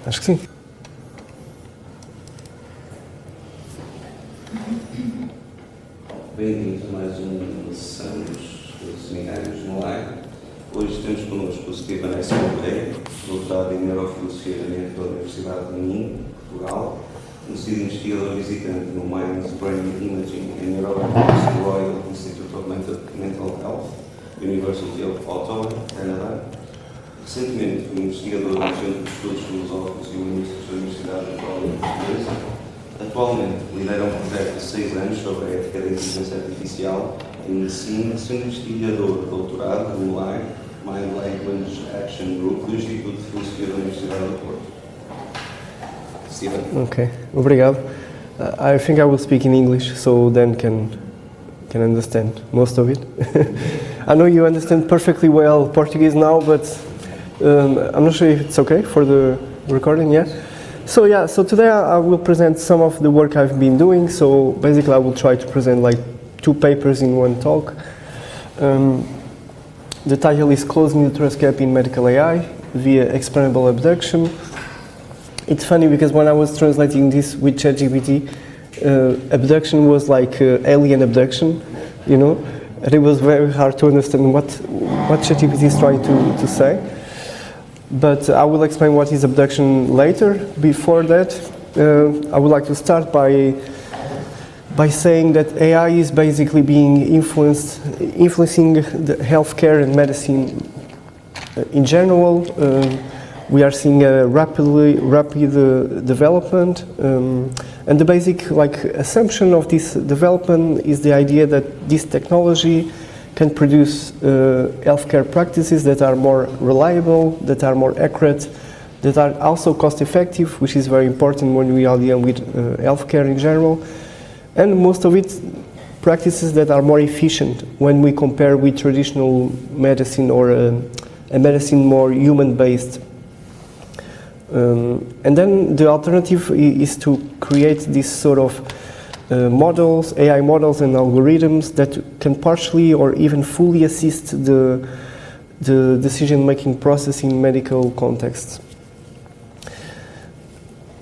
Acho que sim. Bem-vindos a mais uma sessão dos seminários no AI. Hoje temos connosco o Gouveia, doutorado em Neurofilosofia da Universidade de Minho, Portugal, conhecido investigador visitante no Mind's Brain Imaging and Neurology do Royal Institute of Mental Health, University of Ottawa, Canadá. Recentemente foi investigador no Centro de Estudos Filosóficos e Humanísticos da Universidade Portuguesa. Atualmente lidera um projeto de 6 anos sobre a ética da inteligência artificial em medicina, sendo investigador doutorado no Mind Language Action Group do Instituto de Filosofia da Universidade do Porto. Steven. Okay, obrigado. I think I will speak in English, so Dan can understand most of it. I know you understand perfectly well Portuguese now, but I'm not sure if it's okay for the recording, yeah? So today I will present some of the work I've been doing. So basically I will try to present like 2 papers in one talk. The title is Closing the Trust Gap in Medical AI via Explainable Abduction. It's funny because when I was translating this with ChatGPT, abduction was like alien abduction, you know, and it was very hard to understand what ChatGPT is trying to say. But I will explain what is abduction later. Before that, I would like to start by saying that AI is basically being influencing the healthcare and medicine in general. We are seeing a rapid development, and the basic assumption of this development is the idea that this technology can produce healthcare practices that are more reliable, that are more accurate, that are also cost-effective, which is very important when we are dealing with healthcare in general, and most of it practices that are more efficient when we compare with traditional medicine or a medicine more human-based. And then the alternative is to create this sort of models, AI models and algorithms that can partially or even fully assist the decision-making process in medical contexts.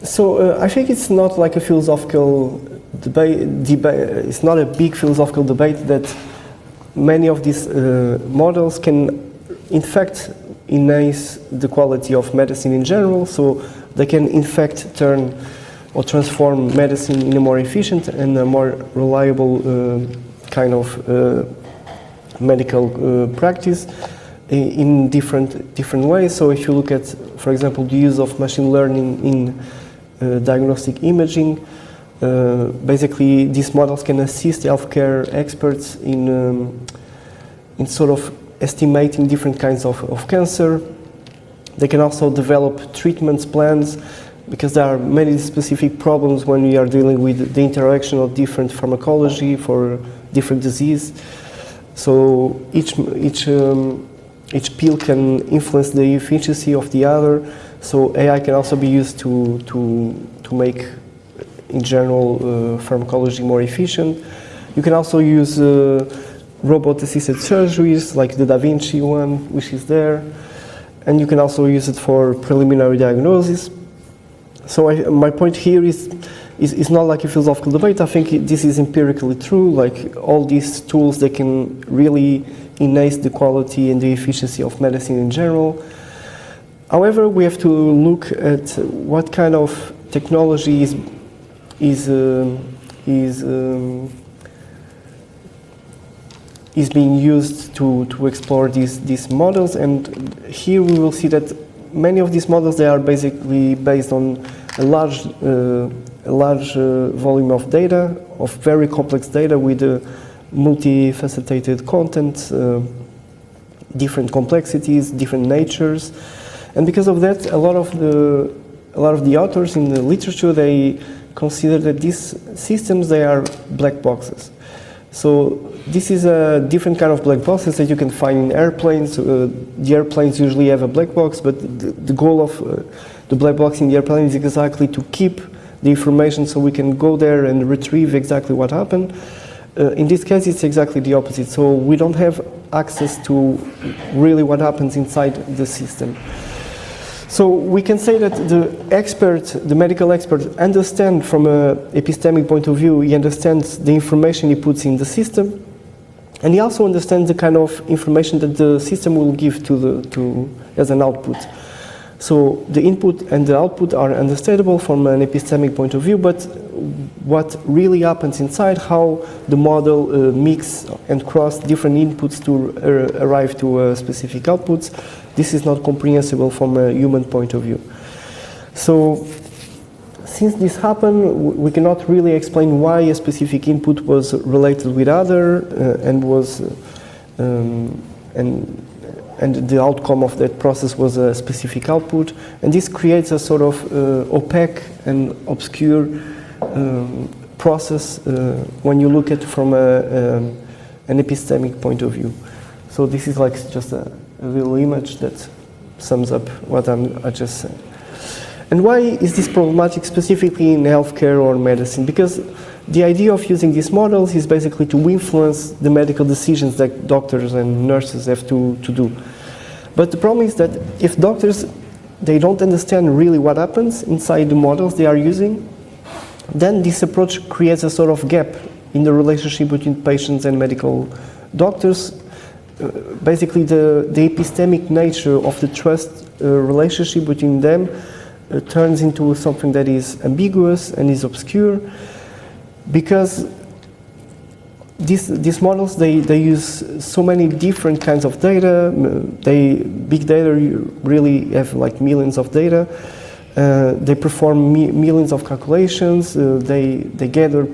So I think it's not like a philosophical debate. It's not a big philosophical debate that many of these models can, in fact, enhance the quality of medicine in general. So they can, in fact, turn or transform medicine in a more efficient and a more reliable kind of medical practice in different ways. So if you look at, for example, the use of machine learning in diagnostic imaging, basically these models can assist healthcare experts in sort of estimating different kinds of cancer. They can also develop treatment plans, because there are many specific problems when we are dealing with the interaction of different pharmacology for different disease. So each pill can influence the efficiency of the other. So AI can also be used to make, in general, pharmacology more efficient. You can also use robot-assisted surgeries, like the Da Vinci one, which is there. And you can also use it for preliminary diagnosis. So my point here is not like a philosophical debate. I think this is empirically true. Like all these tools, they can really enhance the quality and the efficiency of medicine in general. However, we have to look at what kind of technology is being used to explore these models, and here we will see that many of these models, they are basically based on a large volume of data, of very complex data with multifaceted content, different complexities, different natures, and because of that, a lot of the authors in the literature, they consider that these systems, they are black boxes. So this is a different kind of black boxes that you can find in airplanes. The airplanes usually have a black box, but the goal of the black box in the airplane is exactly to keep the information so we can go there and retrieve exactly what happened. In this case, it's exactly the opposite. So we don't have access to really what happens inside the system. So we can say that the medical expert, understands from an epistemic point of view, he understands the information he puts in the system, and he also understands the kind of information that the system will give as an output. So the input and the output are understandable from an epistemic point of view, but what really happens inside, how the model mix and cross different inputs to arrive to specific outputs, this is not comprehensible from a human point of view. So since this happened, we cannot really explain why a specific input was related with other and the outcome of that process was a specific output, and this creates a sort of opaque and obscure process when you look at it from an epistemic point of view. So this is like just a little image that sums up what I just said. And why is this problematic specifically in healthcare or medicine? Because the idea of using these models is basically to influence the medical decisions that doctors and nurses have to do. But the problem is that if doctors, they don't understand really what happens inside the models they are using, then this approach creates a sort of gap in the relationship between patients and medical doctors. Basically, the epistemic nature of the trust relationship between them turns into something that is ambiguous and is obscure, because these models, they use so many different kinds of data. Big data really have like millions of data. They perform millions of calculations. They gather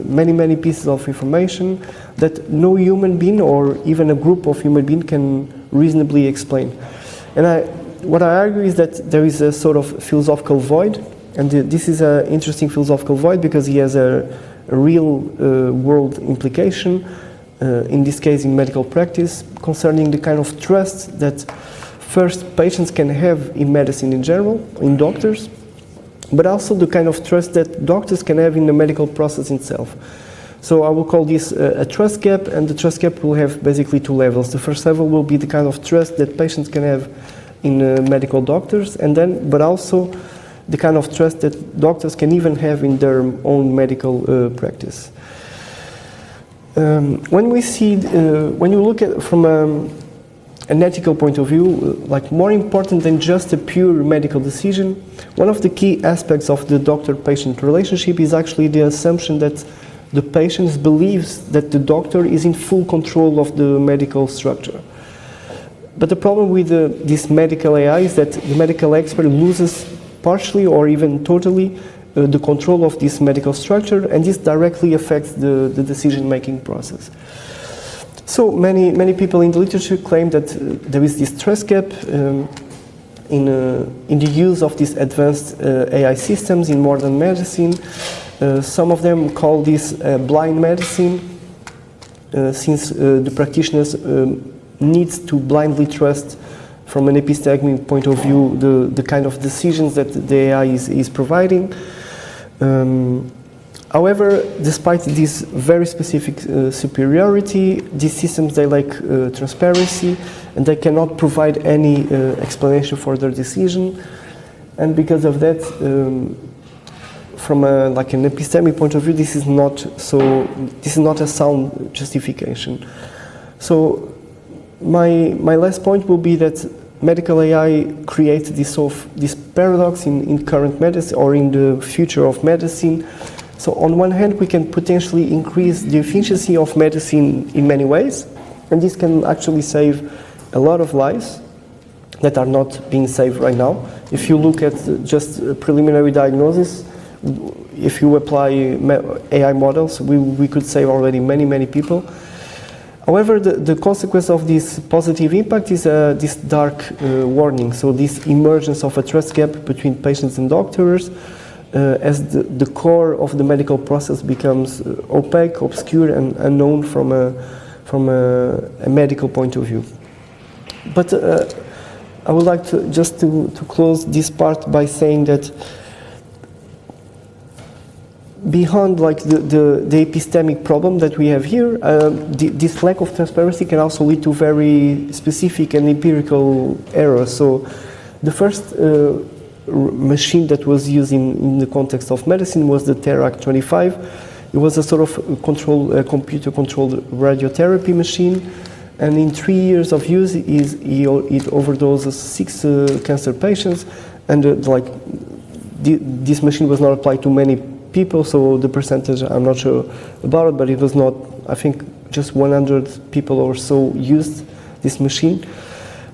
many pieces of information that no human being or even a group of human beings can reasonably explain. And what I argue is that there is a sort of philosophical void, and this is an interesting philosophical void because he has a real world implication, in this case in medical practice, concerning the kind of trust that first patients can have in medicine in general, in doctors, but also the kind of trust that doctors can have in the medical process itself. So I will call this a trust gap, and the trust gap will have basically two levels. The first level will be the kind of trust that patients can have in medical doctors, but also the kind of trust that doctors can even have in their own medical practice. When you look at from an ethical point of view, like more important than just a pure medical decision, one of the key aspects of the doctor-patient relationship is actually the assumption that the patient believes that the doctor is in full control of the medical structure. But the problem with this medical AI is that the medical expert loses partially or even totally the control of this medical structure, and this directly affects the decision-making process. So many people in the literature claim that there is this trust gap in the use of these advanced AI systems in modern medicine. Some of them call this blind medicine, since the practitioners needs to blindly trust from an epistemic point of view the kind of decisions that the AI is providing. However, despite this very specific superiority, these systems, they lack transparency, and they cannot provide any explanation for their decision. And because of that, from an epistemic point of view, this is not a sound justification. So my last point will be that medical AI creates this paradox in current medicine or in the future of medicine. So on one hand, we can potentially increase the efficiency of medicine in many ways, and this can actually save a lot of lives that are not being saved right now. If you look at just preliminary diagnosis, if you apply AI models, we could save already many people. However, the consequence of this positive impact is this dark warning, so this emergence of a trust gap between patients and doctors, as the core of the medical process becomes opaque, obscure, and unknown from a medical point of view. But I would like to close this part by saying that beyond the epistemic problem that we have here, this lack of transparency can also lead to very specific and empirical errors. So The first machine that was used in the context of medicine was the Terac 25. It was a sort of computer-controlled radiotherapy machine, and in 3 years of use, it overdoses 6 cancer patients, and this machine was not applied to many people, so the percentage I'm not sure about it, but it was not, I think, just 100 people or so used this machine.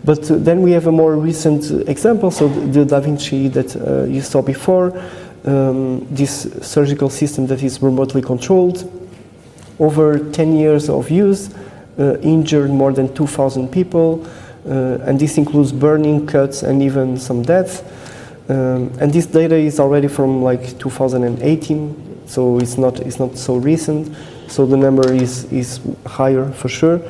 But then we have a more recent example, so the Da Vinci that you saw before, this surgical system that is remotely controlled. Over 10 years of use, injured more than 2,000 people, and this includes burning, cuts, and even some deaths. And this data is already from like 2018, so it's not so recent. So the number is higher for sure.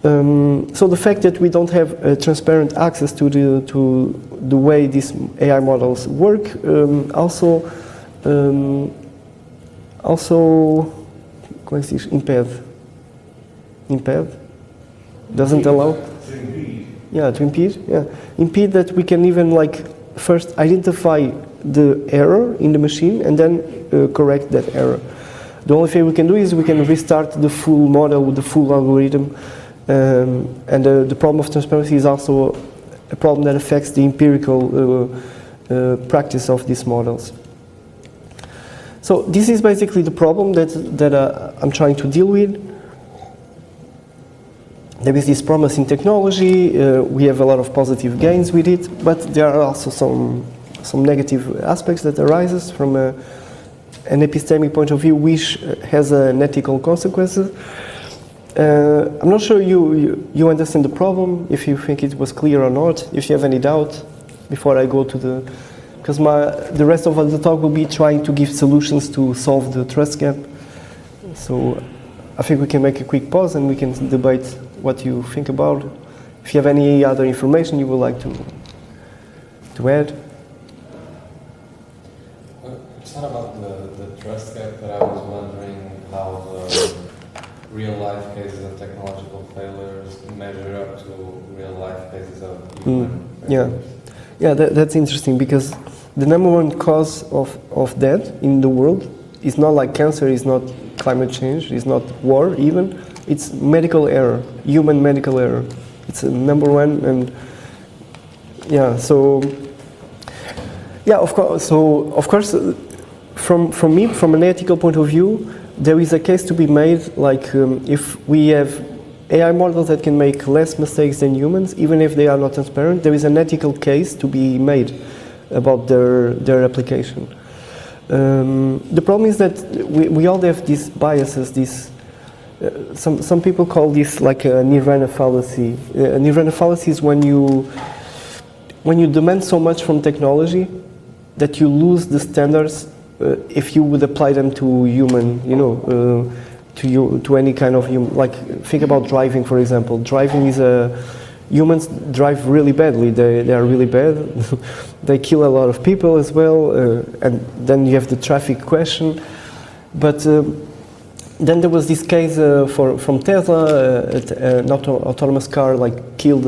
So the fact that we don't have transparent access to the way these AI models work also como é que se diz? Impede? Doesn't allow? To impede. Yeah, impede that we can even like first identify the error in the machine and then correct that error. The only thing we can do is we can restart the full model with the full algorithm. And the problem of transparency is also a problem that affects the empirical practice of these models. So this is basically the problem that I'm trying to deal with. There is this promising technology. We have a lot of positive gains with it, but there are also some negative aspects that arises from an epistemic point of view, which has an ethical consequences. I'm not sure you understand the problem, if you think it was clear or not, if you have any doubt before I go to because the rest of the talk will be trying to give solutions to solve the trust gap. So I think we can make a quick pause and we can debate what you think about. If you have any other information you would like to add. It's not about the trust gap, but I was wondering how the real-life cases of technological failures measure up to real-life cases of human failures. Yeah, that's interesting, because the number one cause of death in the world is not like cancer, is not climate change, is not war even, it's medical error, human medical error. It's a number one, and of course, from me, from an ethical point of view, there is a case to be made, like if we have AI models that can make less mistakes than humans, even if they are not transparent, there is an ethical case to be made about their application. The problem is that we all have these biases, some people call this like a nirvana fallacy. A nirvana fallacy is when you demand so much from technology that you lose the standards if you would apply them to human, to any kind of human. Like, think about driving, for example. Driving is humans drive really badly. They are really bad. They kill a lot of people as well. And then you have the traffic question. But then there was this case from Tesla, an autonomous car like killed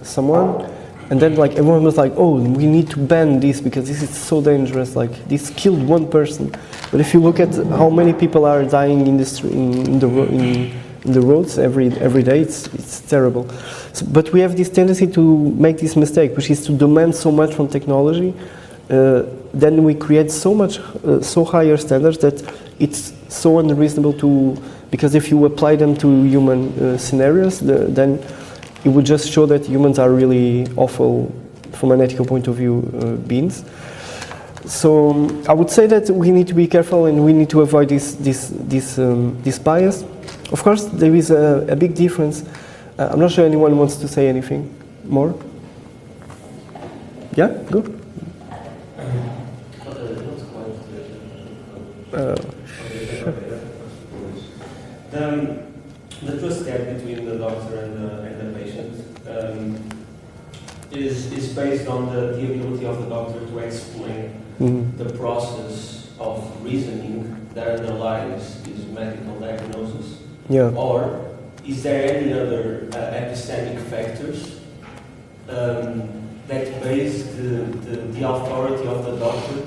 someone. And then like everyone was like, oh, we need to ban this because this is so dangerous, like this killed one person. But if you look at how many people are dying in the roads every day, it's terrible. So, but we have this tendency to make this mistake, which is to demand so much from technology, then we create so higher standards that it's so unreasonable because if you apply them to human scenarios, then it would just show that humans are really awful from an ethical point of view beings. So I would say that we need to be careful and we need to avoid this bias. Of course, there is a big difference. I'm not sure anyone wants to say anything more. Yeah, good. The trust gap between the doctor and the patient is based on the ability of the doctor to explain the process of reasoning that underlies his medical diagnosis. Yeah. Or is there any other epistemic factors that base the authority of the doctor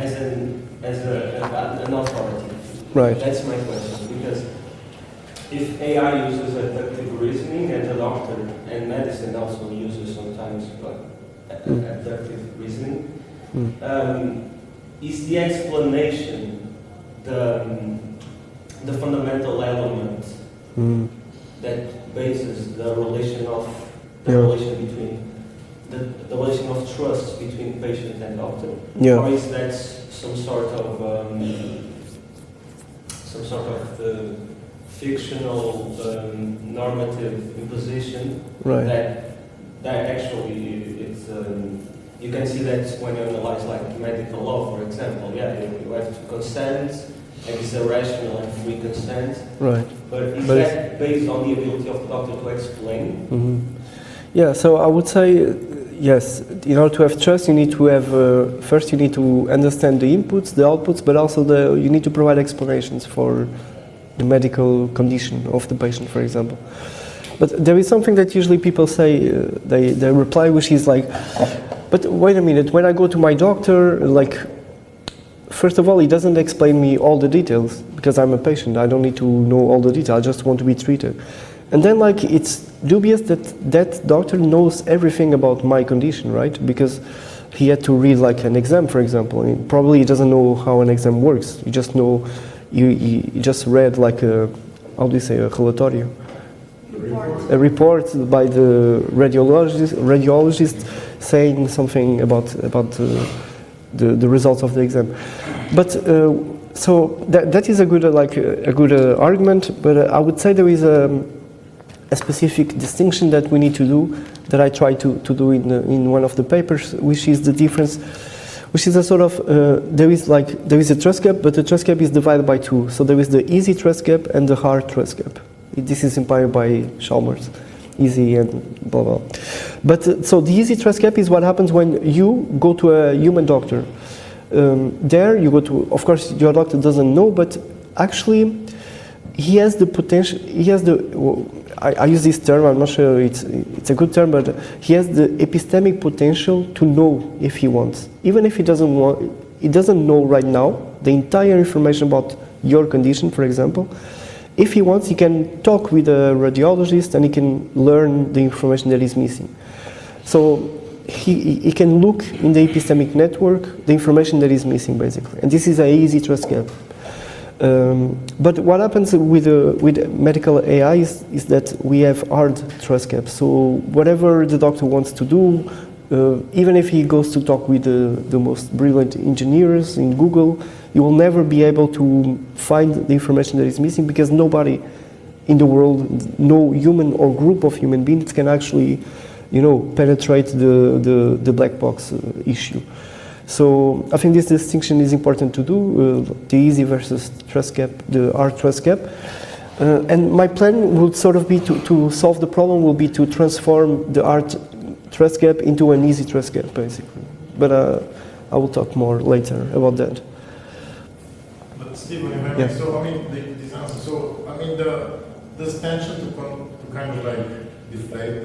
as an authority? Right. That's my question, because if AI uses abductive reasoning, and the doctor and medicine also uses sometimes abductive reasoning, is the explanation the fundamental element that bases the relation of relation between the relation of trust between patient and doctor, or is that some sort of fictional normative imposition that actually it's you can see that when you analyze like medical law, for example. You have to consent, and it's a rational and free consent. Right. But is that based on the ability of the doctor to explain? Yeah, so I would say yes. In order to have trust, you need to have first you need to understand the inputs, the outputs, but also you need to provide explanations for the medical condition of the patient, for example. But there is something that usually people say, they reply, which is like, but wait a minute, when I go to my doctor, like, first of all, he doesn't explain me all the details, because I'm a patient, I don't need to know all the details, I just want to be treated. And then, like, it's dubious that that doctor knows everything about my condition, right? Because he had to read, like, an exam, for example. And probably he doesn't know how an exam works. You just know, you just read, like, how do you say, a relatorio? A report by the radiologist saying something about the results of the exam. But so that is a good argument. But I would say there is a specific distinction that we need to do, that I try to do in one of the papers, which is the difference, which is a sort of there is a trust gap, but the trust gap is divided by two. So there is the easy trust gap and the hard trust gap. This is inspired by Chalmers, easy and blah blah. But so the easy trust gap is what happens when you go to a human doctor. There you go to, of course, your doctor doesn't know, but actually he has the potential. He has the. I use this term. I'm not sure it's a good term, but he has the epistemic potential to know if he wants, even if he doesn't want. He doesn't know right now the entire information about your condition, for example. If he wants, he can talk with a radiologist and he can learn the information that is missing. So he can look in the epistemic network the information that is missing, basically. And this is an easy trust gap. But what happens with medical AI is that we have hard trust gaps. So whatever the doctor wants to do, even if he goes to talk with the most brilliant engineers in Google, you will never be able to find the information that is missing, because nobody in the world, no human or group of human beings can actually, penetrate the black box issue. So I think this distinction is important to do, the easy versus trust gap, the hard trust gap. And my plan would sort of be to solve the problem, will be to transform the hard trust gap into an easy trust gap, basically. But I will talk more later about that. But Stephen, if I may, so I mean, this answer, so I mean, this tension to kind of like deflate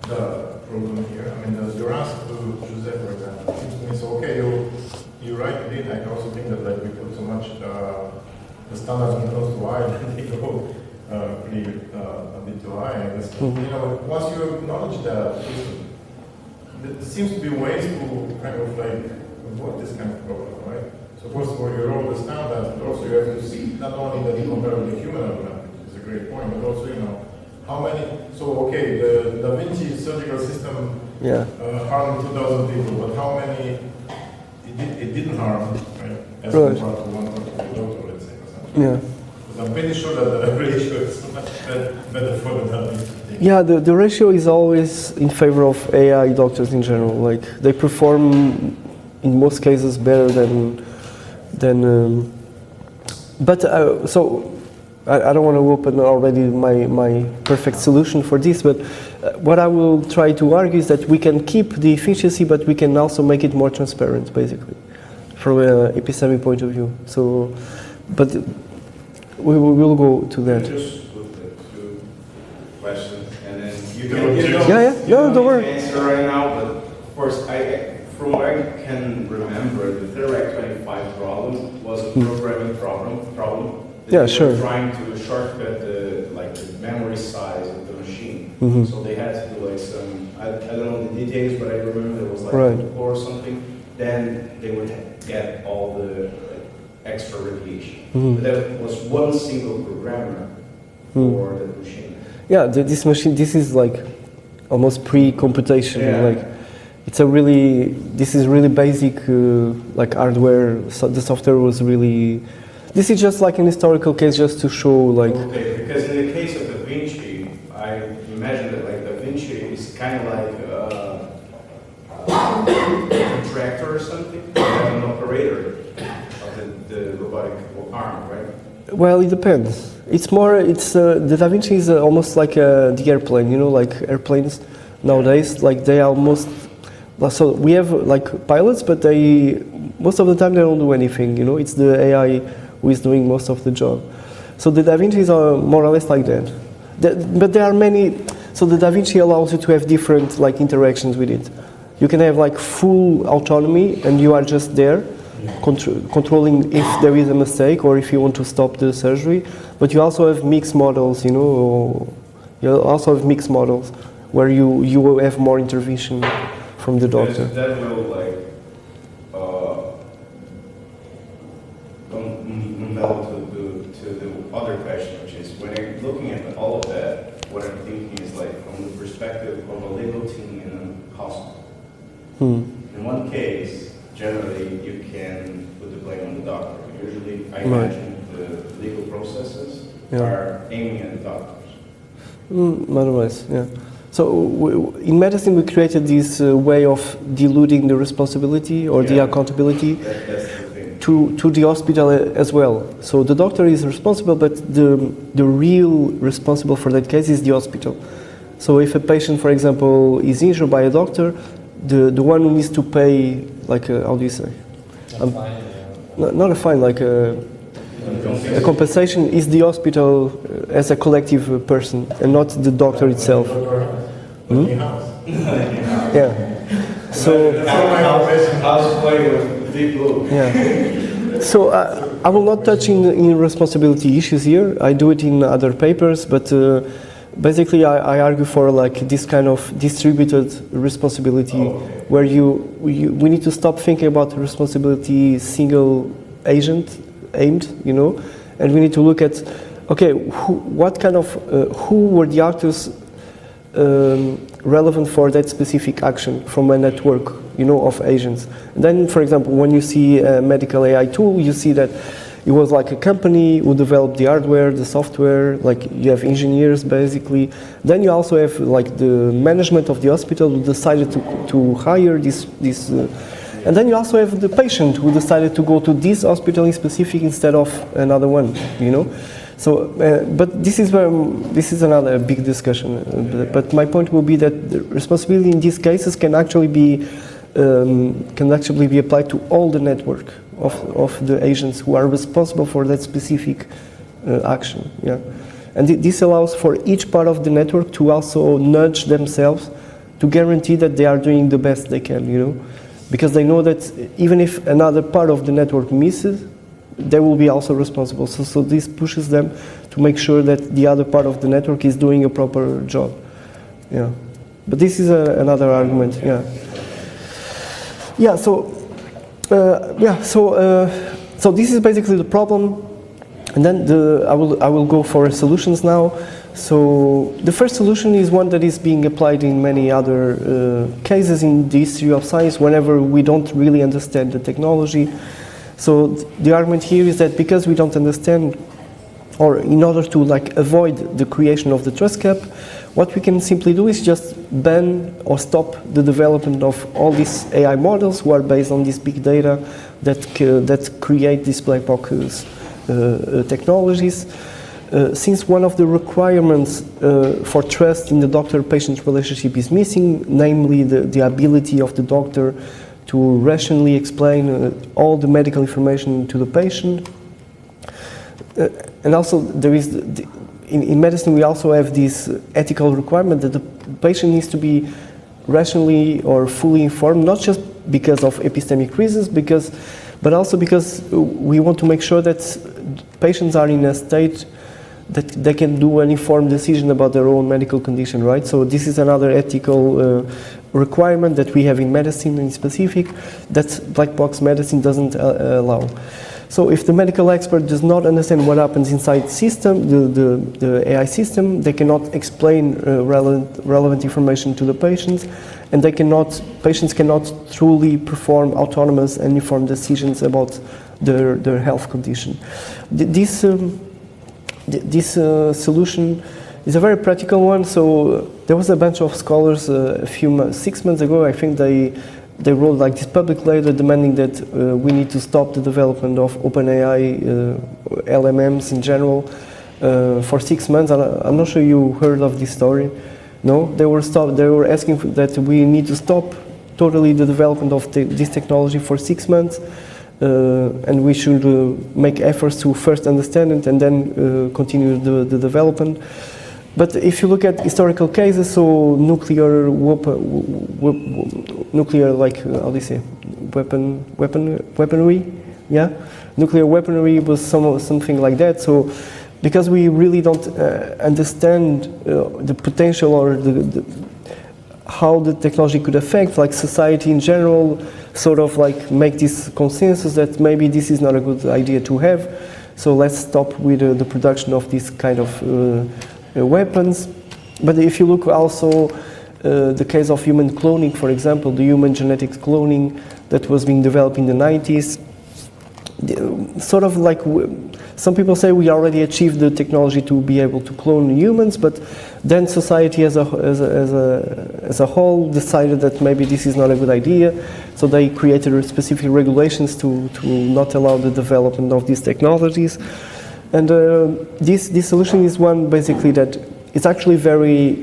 the problem here. I mean, your answer to Jose, for example, seems to me, so okay, you're right, indeed. I also think that like we put so much the standards when it comes to high, and they go pretty a bit too high. I guess. Once you acknowledge that, there seems to be ways to kind of like avoid this kind of problem, right? So first of all, you roll the standards, but also you have to see not only that you compare with the human element, which is a great point, but also how many. So okay, the Da Vinci surgical system harmed 2,000 people, but how many it didn't harm, right? As compared to one doctor, let's say, or something. Yeah. Because I'm pretty sure that the ratio is much better for the Da Vinci. Yeah, the ratio is always in favor of AI doctors in general. Like they perform in most cases better than. So I don't want to open already my perfect solution for this, but what I will try to argue is that we can keep the efficiency, but we can also make it more transparent, basically, from an epistemic point of view. So, but we will go to that. Just look at two questions, and then you can give don't worry. answer right now, but course, from what I can remember, the Therec 25 problem was a programming problem. Yeah, sure. Trying to shortcut the memory size of the machine. So they had to do like some, I don't know the details, but I remember it was like right. or something. Then they would get all the extra radiation. But that was one single programmer for the machine. Yeah, this machine, this is like almost pre-computation. Yeah. Like this is really basic like hardware. So the software was really. This is just like an historical case, just to show like. Okay, because in the case of Da Vinci, I imagine that like Da Vinci is kind of like a contractor or something, an operator of the robotic arm, right? Well, it depends. It's the Da Vinci is almost like the airplane, you know, like airplanes nowadays, like they almost. So we have like pilots, but most of the time they don't do anything, you know. It's the AI who is doing most of the job. So the Da Vincis are more or less like that. But there are many. So the Da Vinci allows you to have different like interactions with it. You can have like full autonomy, and you are just there, controlling if there is a mistake or if you want to stop the surgery. But you also have mixed models, you know. You also have mixed models where you will have more intervention from the doctor. That will like envelop to the other question, which is when I'm looking at all of that, what I'm thinking is like from the perspective of a legal team in a hospital. In one case, generally you can put the blame on the doctor. Usually, I imagine the legal processes are aiming at the doctors. Otherwise, yeah. So in medicine, we created this way of diluting the responsibility or the accountability to the hospital as well. So the doctor is responsible, but the real responsible for that case is the hospital. So if a patient, for example, is injured by a doctor, the one who needs to pay, like how do you say? Not a fine, like a compensation is the hospital as a collective person and not the doctor itself. Yeah. So. Yeah. So I will not touch in responsibility issues here. I do it in other papers, but basically I argue for like this kind of distributed responsibility, where we need to stop thinking about responsibility single agent aimed, you know, and we need to look at who were the actors relevant for that specific action from a network, you know, of agents. And then, for example, when you see a medical AI tool, you see that it was like a company who developed the hardware, the software, like you have engineers basically. Then you also have like the management of the hospital who decided to hire this and then you also have the patient who decided to go to this hospital in specific instead of another one, you know. So, but this is another big discussion. But my point will be that the responsibility in these cases can actually be applied to all the network of the agents who are responsible for that specific action. Yeah, and this allows for each part of the network to also nudge themselves to guarantee that they are doing the best they can. You know, because they know that even if another part of the network misses, they will be also responsible. So this pushes them to make sure that the other part of the network is doing a proper job. Yeah, but this is another argument. Yeah. Yeah. So this is basically the problem, and then I will go for solutions now. So the first solution is one that is being applied in many other cases in the history of science. Whenever we don't really understand the technology. So the argument here is that because we don't understand, or in order to like avoid the creation of the trust gap, what we can simply do is just ban or stop the development of all these AI models who are based on this big data that create these black box technologies. Since one of the requirements for trust in the doctor-patient relationship is missing, namely the ability of the doctor to rationally explain all the medical information to the patient. And also there is, in medicine we also have this ethical requirement that the patient needs to be rationally or fully informed, not just because of epistemic reasons, but also because we want to make sure that patients are in a state that they can do an informed decision about their own medical condition, right? So this is another ethical requirement that we have in medicine in specific that black box medicine doesn't allow. So if the medical expert does not understand what happens inside system, the AI system, they cannot explain relevant information to the patients, and patients cannot truly perform autonomous and informed decisions about their health condition. This solution is a very practical one. So there was a bunch of scholars 6 months ago. I think they wrote like this public letter demanding that we need to stop the development of OpenAI LMMs in general for 6 months. I'm not sure you heard of this story. No, they were asking that we need to stop totally the development of this technology for 6 months. And we should make efforts to first understand it and then continue the development. But if you look at historical cases, so nuclear like how do you say, weaponry, yeah, nuclear weaponry was something like that. So because we really don't understand the potential or how the technology could affect like society in general, sort of like make this consensus that maybe this is not a good idea to have. So let's stop with the production of this kind of weapons. But if you look also the case of human cloning, for example, the human genetics cloning that was being developed in the 90s, sort of like some people say we already achieved the technology to be able to clone humans, but then society as a whole decided that maybe this is not a good idea, so they created specific regulations to not allow the development of these technologies. And this solution is one basically that it's actually very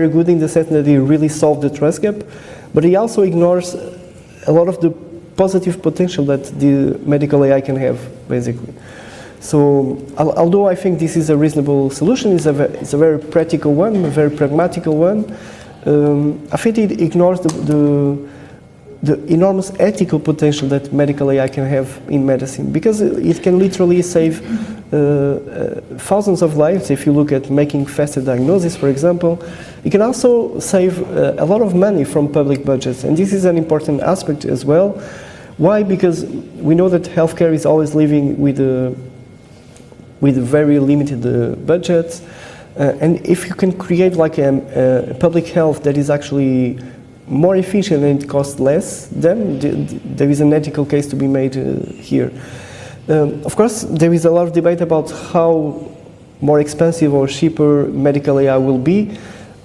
good in the sense that it really solved the trust gap, but it also ignores a lot of the positive potential that the medical AI can have, basically. So, although I think this is a reasonable solution, it's a very practical one, a very pragmatical one, I think it ignores the enormous ethical potential that medical AI can have in medicine, because it can literally save thousands of lives. If you look at making faster diagnosis, for example, it can also save a lot of money from public budgets, and this is an important aspect as well. Why? Because we know that healthcare is always living with very limited budgets, and if you can create like a public health that is actually more efficient and it costs less, then there is an ethical case to be made here. Of course, there is a lot of debate about how more expensive or cheaper medical AI will be.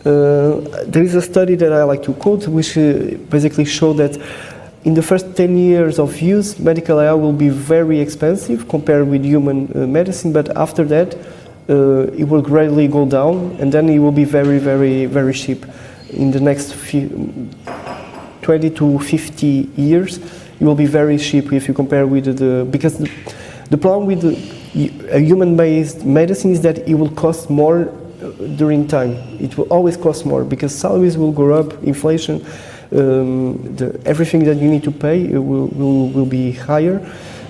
There is a study that I like to quote, which basically showed that in the first 10 years of use, medical AI will be very expensive compared with human medicine, but after that, it will gradually go down, and then it will be very, very, very cheap. In the next 20 to 50 years, it will be very cheap if you compare with because the problem with a human-based medicine is that it will cost more during time. It will always cost more because salaries will go up, inflation, everything that you need to pay will be higher.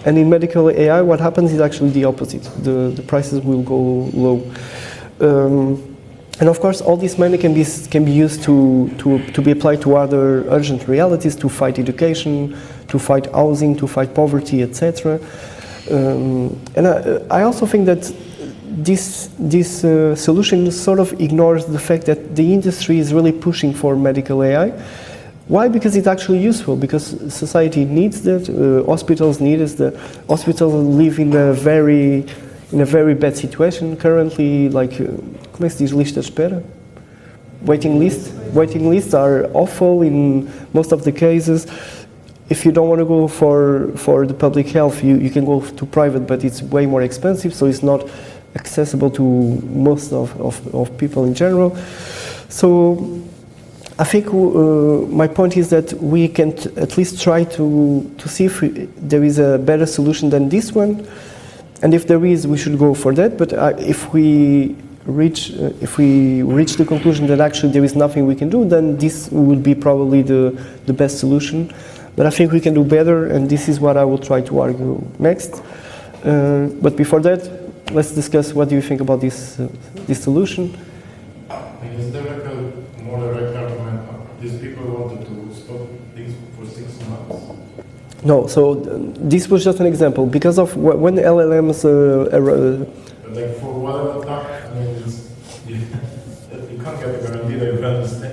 And in medical AI, what happens is actually the opposite. The prices will go low. And of course, all this money can be used to be applied to other urgent realities, to fight education, to fight housing, to fight poverty, etc. And I also think that this solution sort of ignores the fact that the industry is really pushing for medical AI. Why? Because it's actually useful, because society needs that, hospitals need it. The hospitals live in a very bad situation currently, like, como é que se diz lista de espera? Waiting lists are awful in most of the cases. If you don't want to go for the public health, you can go to private, but it's way more expensive, so it's not accessible to most of people in general. So I think my point is that we can at least try to see if there is a better solution than this one. And if there is, we should go for that. But if we reach the conclusion that actually there is nothing we can do, then this would be probably the best solution. But I think we can do better, and this is what I will try to argue next. But before that, let's discuss what do you think about this solution. Is there like a more direct argument? These people wanted to stop things for 6 months? No, so this was just an example. Because of when the LLMs... like for whatever time, I mean, you can't get a guarantee that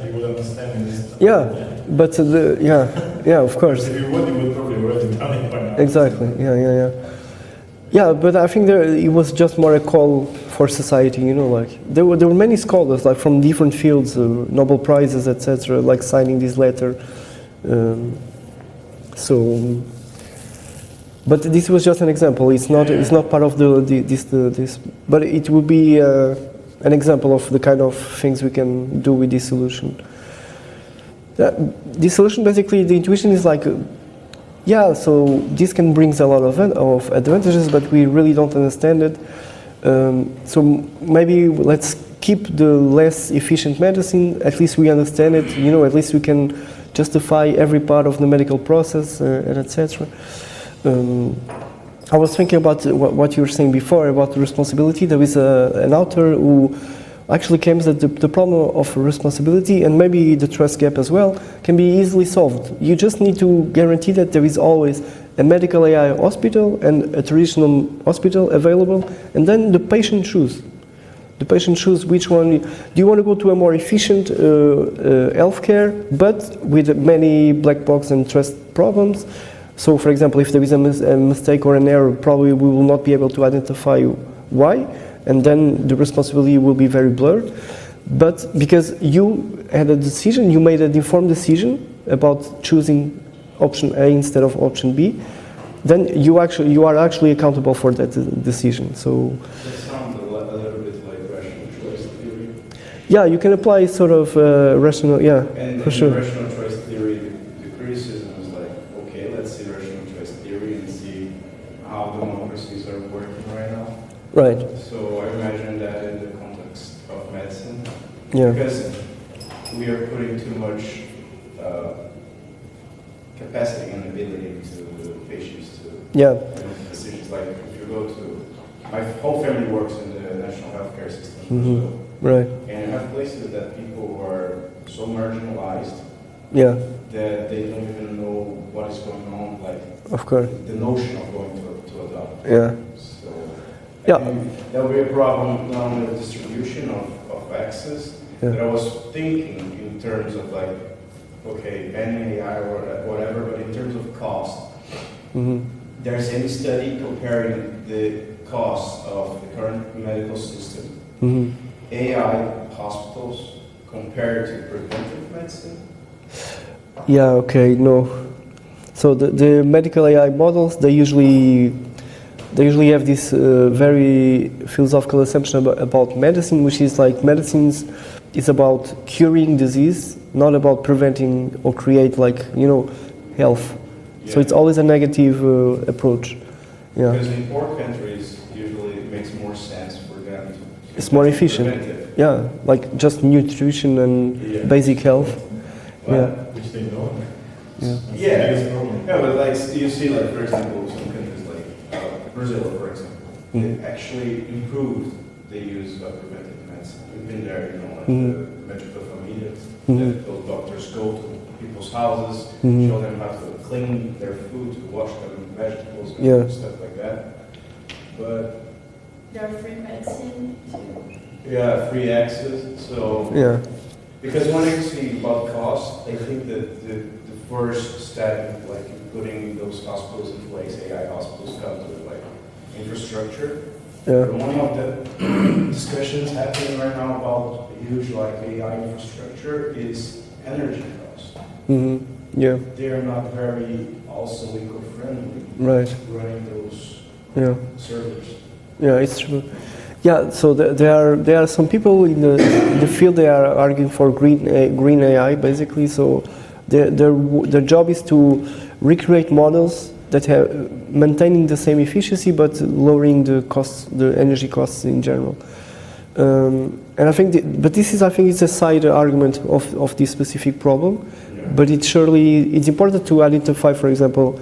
you will understand in this time. Yeah, but of course. If you would, you would probably already done it by now. Exactly, yeah. Yeah, but I think it was just more a call for society, you know, like there were many scholars like from different fields, Nobel Prizes, etc., like signing this letter. But this was just an example. It's not part of this. But it would be an example of the kind of things we can do with this solution. This solution, basically, the intuition is like, so this can bring a lot of advantages, but we really don't understand it. So maybe let's keep the less efficient medicine. At least we understand it. You know, at least we can justify every part of the medical process, and etc. I was thinking about what you were saying before about the responsibility. There is an author who actually claims that the problem of responsibility and maybe the trust gap as well can be easily solved. You just need to guarantee that there is always a medical AI hospital and a traditional hospital available, and then the patient chooses. The patient chooses which one. Do you want to go to a more efficient healthcare, but with many black box and trust problems? So, for example, if there is a mistake or an error, probably we will not be able to identify why, and then the responsibility will be very blurred. But because you had a decision, you made an informed decision about choosing option A instead of option B, then you are actually accountable for that decision. So that sounds a little bit like rational choice theory. Yeah, you can apply sort of rational, And for sure. Rational choice theory, the criticism is like, okay, let's see rational choice theory and see how democracies are working right now. Right. So I imagine that in the context of medicine, Yeah. because we are putting too much capacity and ability to the patients to make decisions. Like if you go to, my whole family works in the national healthcare system, so, Right. and you have places that people who are so marginalized Yeah. that they don't even know what is going on, like Of course. the notion of going to a doctor. Yeah. So Yeah. I think that will be a problem not only the distribution of access, but I was thinking in terms of like, okay, any AI or whatever, but in terms of cost, there's any study comparing the cost of the current medical system, AI hospitals compared to preventive medicine? Yeah, okay, no. So the medical AI models, they usually have this very philosophical assumption about medicine, which is like medicines is about curing disease, not about preventing or create health. So it's always a negative approach. Yeah. Because in poor countries, usually it makes more sense for them to. It's more efficient. Preventive. Yeah, like just nutrition and basic health. Well, Which they don't. Yeah. Yeah, but like you see, like for example, some countries like Brazil, for example, they actually improved the use of preventive medicine. We've been there, like the medical familias, that those doctors go to people's houses, show them how to clean their food, to wash their vegetables, and stuff like that. But there are free medicine too. yeah, free access. So because when I see about cost, I think that the first step, like putting those hospitals in place, AI hospitals, comes with like infrastructure. Yeah. One of the discussions happening right now about huge like AI infrastructure is energy costs. Yeah. They are not very also eco-friendly. Right. Running those servers. Yeah, it's true. Yeah, so there are some people in the field, they are arguing for green AI basically. So their job is to recreate models that have maintaining the same efficiency but lowering the costs, the energy costs in general. And I think, but this is, I think, it's a side argument of this specific problem. Yeah. But it's important to identify, for example,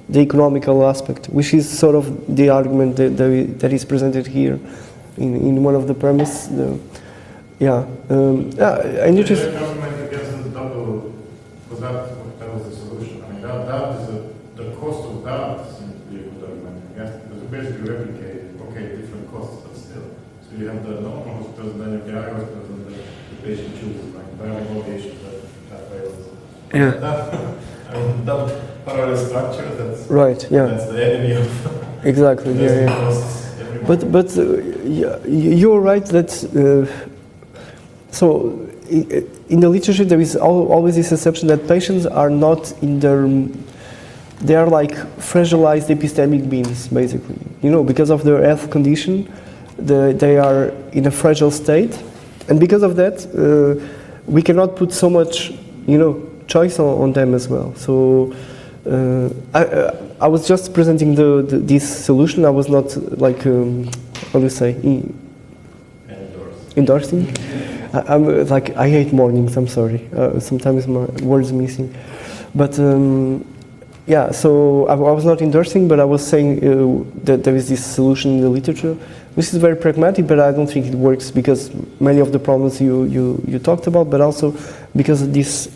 the economical aspect, which is sort of the argument that is presented here in one of the premises. And you just. Argument against the double, because that was the solution. I mean, that is the cost of that seems to be a good argument against, because you basically replicate, different costs, but still. So you have the normal hospitals, then you have the eye hospitals, and the patient chooses, like biomedical patients that fails. I mean, that parallel structure, that's right, yeah. That's the enemy of exactly, But you're right that so in the literature there is always this assumption that patients are not in they are like fragilized epistemic beings, basically. Because of their health condition, they are in a fragile state, and because of that, we cannot put so much, choice on them as well. So I was just presenting this solution. I was not like how do you say endorsing. I'm like, I hate mornings. I'm sorry. Sometimes my words missing, but so I was not endorsing, but I was saying that there is this solution in the literature. This is very pragmatic, but I don't think it works because many of the problems you talked about, but also because of this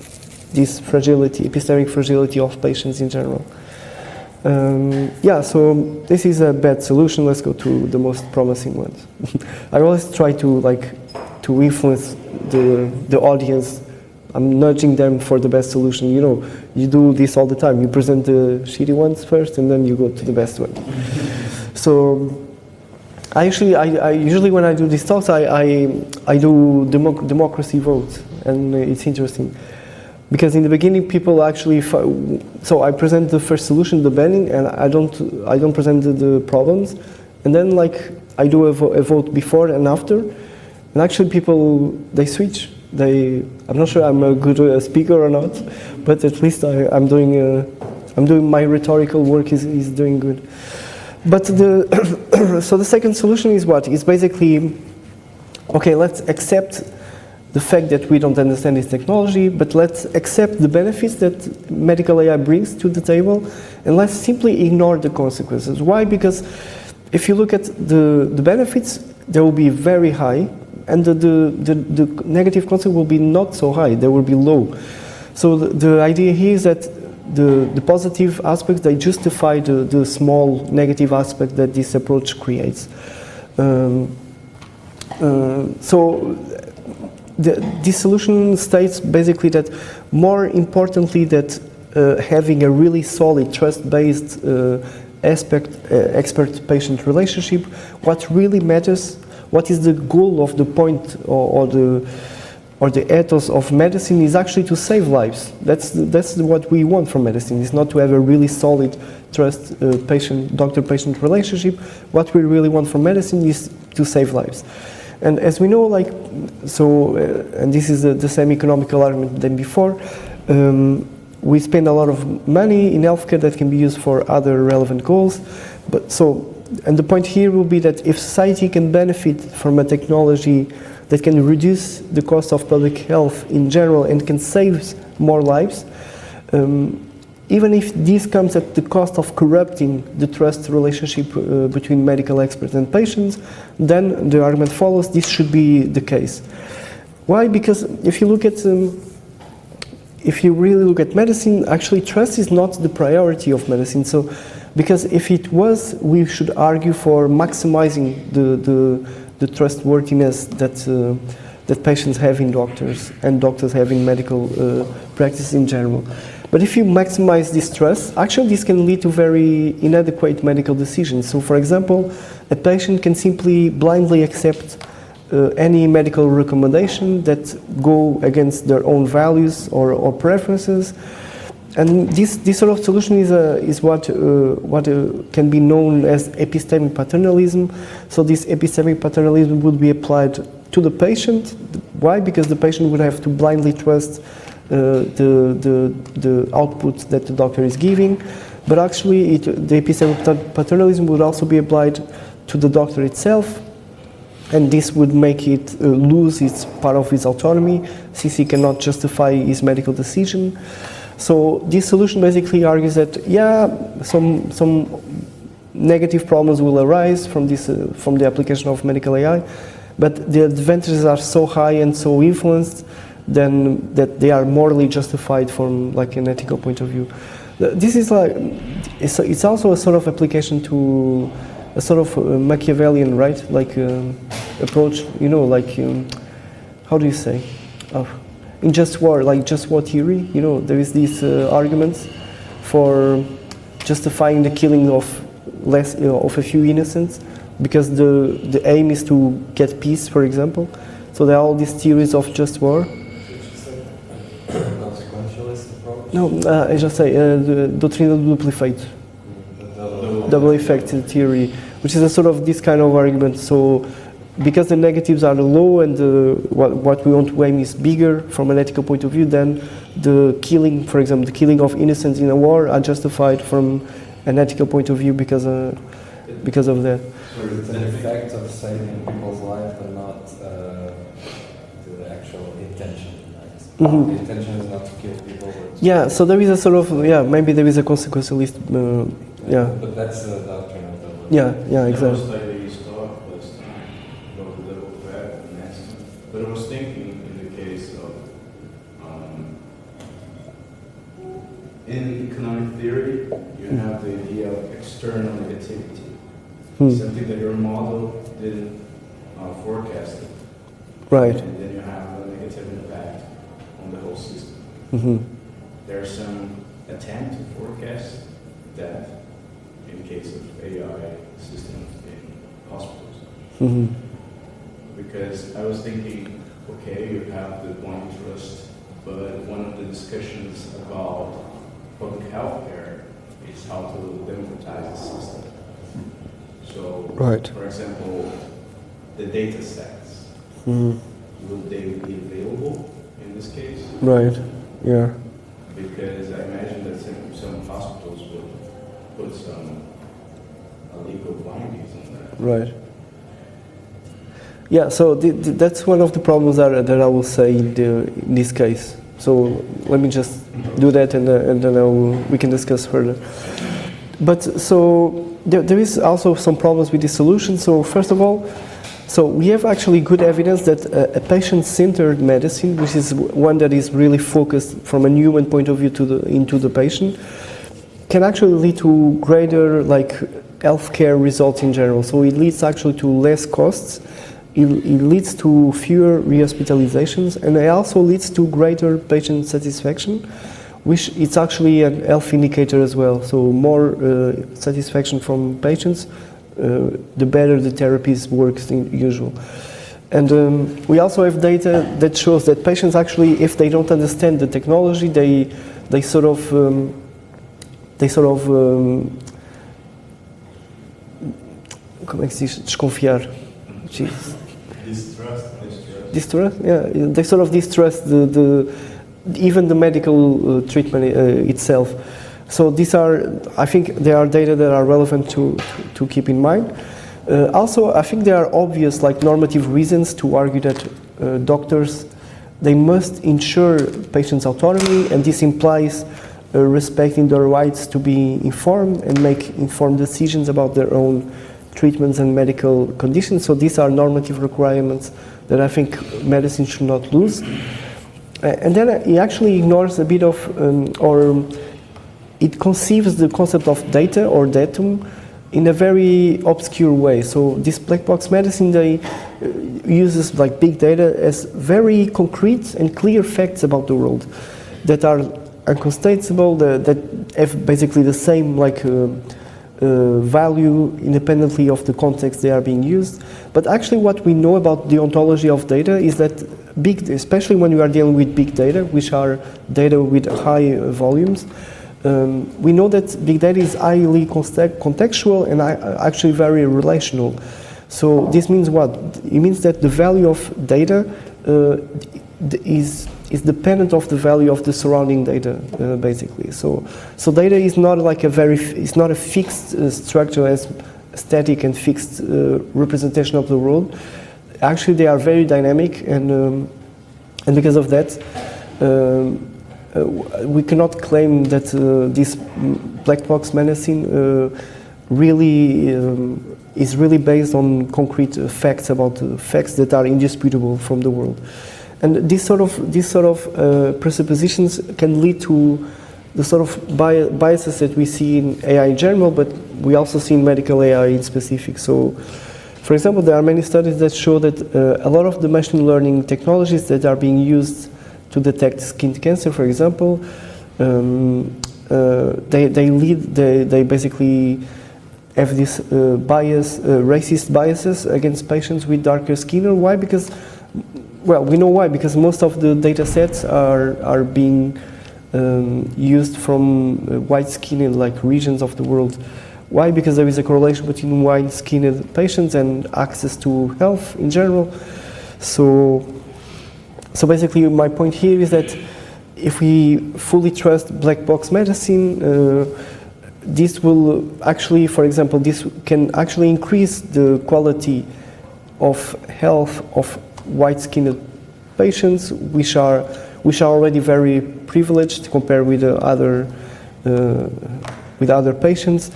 fragility, epistemic fragility of patients in general. So this is a bad solution. Let's go to the most promising ones. I always try to influence the audience. I'm nudging them for the best solution. You do this all the time. You present the shitty ones first, and then you go to the best one. So I usually when I do these talks, I do democracy votes, and it's interesting. Because in the beginning, people actually. So I present the first solution, the banning, and I don't present the problems, and then I do a vote before and after, and actually people they switch. I'm not sure I'm a good speaker or not, but at least I'm doing my rhetorical work is doing good. But so the second solution is what? It's basically let's accept the fact that we don't understand this technology, but let's accept the benefits that medical AI brings to the table, and let's simply ignore the consequences. Why? Because if you look at the benefits, they will be very high, and the negative consequence will be not so high, they will be low. So the idea here is that the positive aspects, they justify the small negative aspect that this approach creates. This solution states basically that more importantly that having a really solid trust-based expert-patient relationship, what really matters, what is the goal of the point or the ethos of medicine is actually to save lives. That's what we want from medicine. It's not to have a really solid trust doctor-patient relationship. What we really want from medicine is to save lives. And as we know, and this is the same economical argument than before, we spend a lot of money in healthcare that can be used for other relevant goals. And the point here will be that if society can benefit from a technology that can reduce the cost of public health in general and can save more lives, even if this comes at the cost of corrupting the trust relationship between medical experts and patients, then the argument follows this should be the case. Why? Because if you really look at medicine, actually trust is not the priority of medicine. So, because if it was, we should argue for maximizing the trustworthiness that patients have in doctors and doctors have in medical practice in general. But if you maximize this trust, actually this can lead to very inadequate medical decisions. So for example, a patient can simply blindly accept any medical recommendation that go against their own values or preferences. And this sort of solution is what can be known as epistemic paternalism. So this epistemic paternalism would be applied to the patient. Why? Because the patient would have to blindly trust the output that the doctor is giving, but actually the epistemic paternalism would also be applied to the doctor itself. and this would make it lose its part of its autonomy, since he cannot justify his medical decision. So this solution basically argues that some negative problems will arise from this from the application of medical AI, but the advantages are so high and so influenced then that they are morally justified from like an ethical point of view. This is like it's also a sort of application to a sort of Machiavellian, right? Like approach, you know, like how do you say? In just war, like just war theory, you know, there is these arguments for justifying the killing of of a few innocents, because the aim is to get peace, for example. So there are all these theories of just war. Consequentialist approach? No, I just say the doutrina do duplo efeito, double effect theory, which is a sort of this kind of argument. So because the negatives are low and what we want to aim is bigger from an ethical point of view, then the killing, for example, the killing of innocents in a war are justified from an ethical point of view because of that. So it's an effect of saving people's lives, but not the actual intention. Right? Mm-hmm. The intention is not to kill people. Yeah, so there is a sort of, maybe there is a consequentialist, But that's the doctrine of the Yeah, exactly. But I was thinking in the case of, in economic theory, you have the idea of external negativity, something that your model didn't forecast it. Right. And then you have a negative impact on the whole system. Mm-hmm. There's some attempt to forecast that in case of AI systems in hospitals. Mm-hmm. Because I was thinking, okay, you have the blind trust, but one of the discussions about public health care is how to democratize the system. So, Right. for example, the data sets, Mm-hmm. will they be available in this case? Right, yeah. Because I imagine that some hospitals will put some legal bindings on that. Right. Yeah, so that's one of the problems that I will say in this case. So let me just do that and then we can discuss further. But so there is also some problems with this solution. So first of all, so we have actually good evidence that a patient-centered medicine, which is one that is really focused from a human point of view into the patient, can actually lead to greater like healthcare results in general. So it leads actually to less costs. It leads to fewer rehospitalizations, and it also leads to greater patient satisfaction, which it's actually an health indicator as well. So more satisfaction from patients, the better the therapies works in usual. And we also have data that shows that patients actually, if they don't understand the technology, they sort of como é que se diz? Desconfiar. Jesus. Distrust, yeah. They sort of distrust even the medical treatment itself. So these are, I think, there are data that are relevant to keep in mind. Also, I think there are obvious, like, normative reasons to argue that doctors, they must ensure patients' autonomy, and this implies respecting their rights to be informed and make informed decisions about their own treatments and medical conditions. So these are normative requirements that I think medicine should not lose. And then he actually ignores a bit of, or it conceives the concept of data or datum in a very obscure way. So this black box medicine, they uses like big data as very concrete and clear facts about the world that are uncontestable, that have basically the same like value independently of the context they are being used. But actually what we know about the ontology of data is that especially when you are dealing with big data, which are data with high volumes, we know that big data is highly contextual and actually very relational. So this means what? It means that the value of data is dependent of the value of the surrounding data, basically. So data is not like it's not a fixed structure as static and fixed representation of the world. actually they are very dynamic, and because of that, we cannot claim that this black box medicine really is really based on concrete facts about facts that are indisputable from the world. And these sort of presuppositions can lead to the sort of biases that we see in AI in general, but we also see in medical AI in specific. So, for example, there are many studies that show that a lot of the machine learning technologies that are being used to detect skin cancer, for example, they basically have this racist biases against patients with darker skin. Why? Because, well, we know why. Because most of the data sets are being used from white-skinned like regions of the world. Why? Because there is a correlation between white-skinned patients and access to health in general. So basically, my point here is that if we fully trust black box medicine, this will actually, for example, this can actually increase the quality of health of white-skinned patients, which are already very privileged compared with other patients.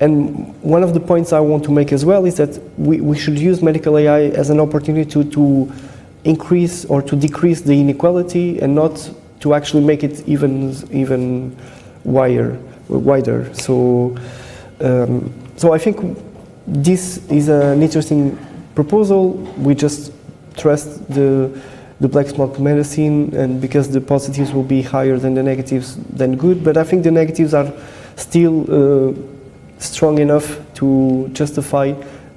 And one of the points I want to make as well is that we should use medical AI as an opportunity to increase or to decrease the inequality, and not to actually make it even wider. So I think this is an interesting proposal. We just trust the black box medicine, and because the positives will be higher than the negatives, then good. But I think the negatives are still strong enough to justify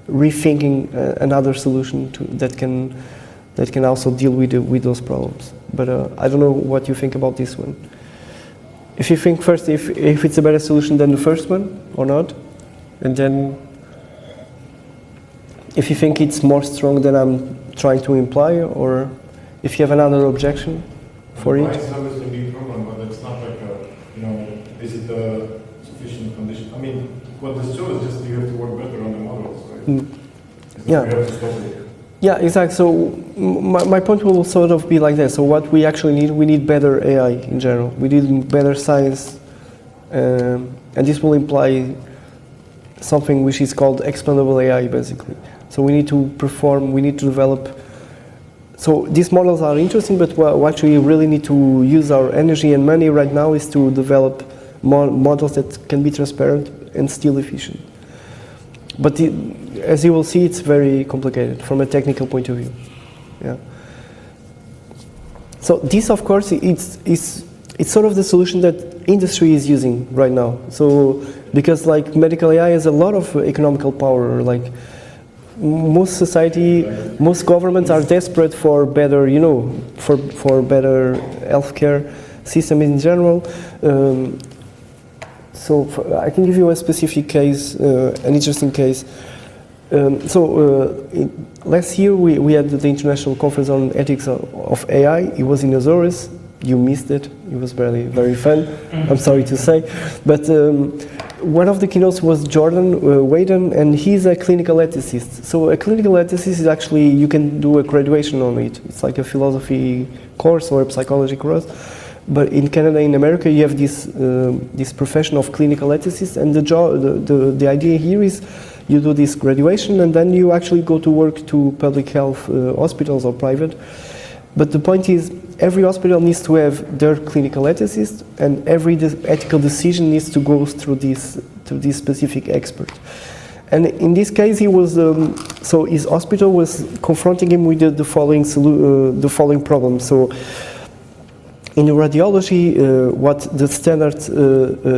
rethinking another solution that can also deal with those problems. But I don't know what you think about this one. If you think first if it's a better solution than the first one or not, and then if you think it's more strong than I'm trying to imply, or if you have another objection for it. Price is always a big problem, but it's not like is it a sufficient condition? I mean, what this shows is just you have to work better on the models, right? Yeah. You have to stop it. Yeah, exactly. So my point will sort of be like that. So what we actually need, we need better AI in general. We need better science, and this will imply something which is called explainable AI, basically. So we need to develop. So these models are interesting, but what we really need to use our energy and money right now is to develop models that can be transparent and still efficient. But as you will see, it's very complicated from a technical point of view. Yeah. So this, of course, it's sort of the solution that industry is using right now. So because like medical AI has a lot of economical power, like most governments are desperate for better, for better healthcare system in general. So I can give you a specific case, an interesting case. Last year we had the International Conference on Ethics of AI. It was in Azores. You missed it. It was very, very fun. I'm sorry to say. But one of the keynotes was Jordan Whedon, and he's a clinical ethicist. So a clinical ethicist is actually, you can do a graduation on it. It's like a philosophy course or a psychology course. But in Canada, in America, you have this profession of clinical ethicist, and the idea here is you do this graduation, and then you actually go to work to public health hospitals or private. But the point is, every hospital needs to have their clinical ethicist, and every ethical decision needs to go through this specific expert. And in this case, he was so his hospital was confronting him with the following problem. So in radiology, what the standard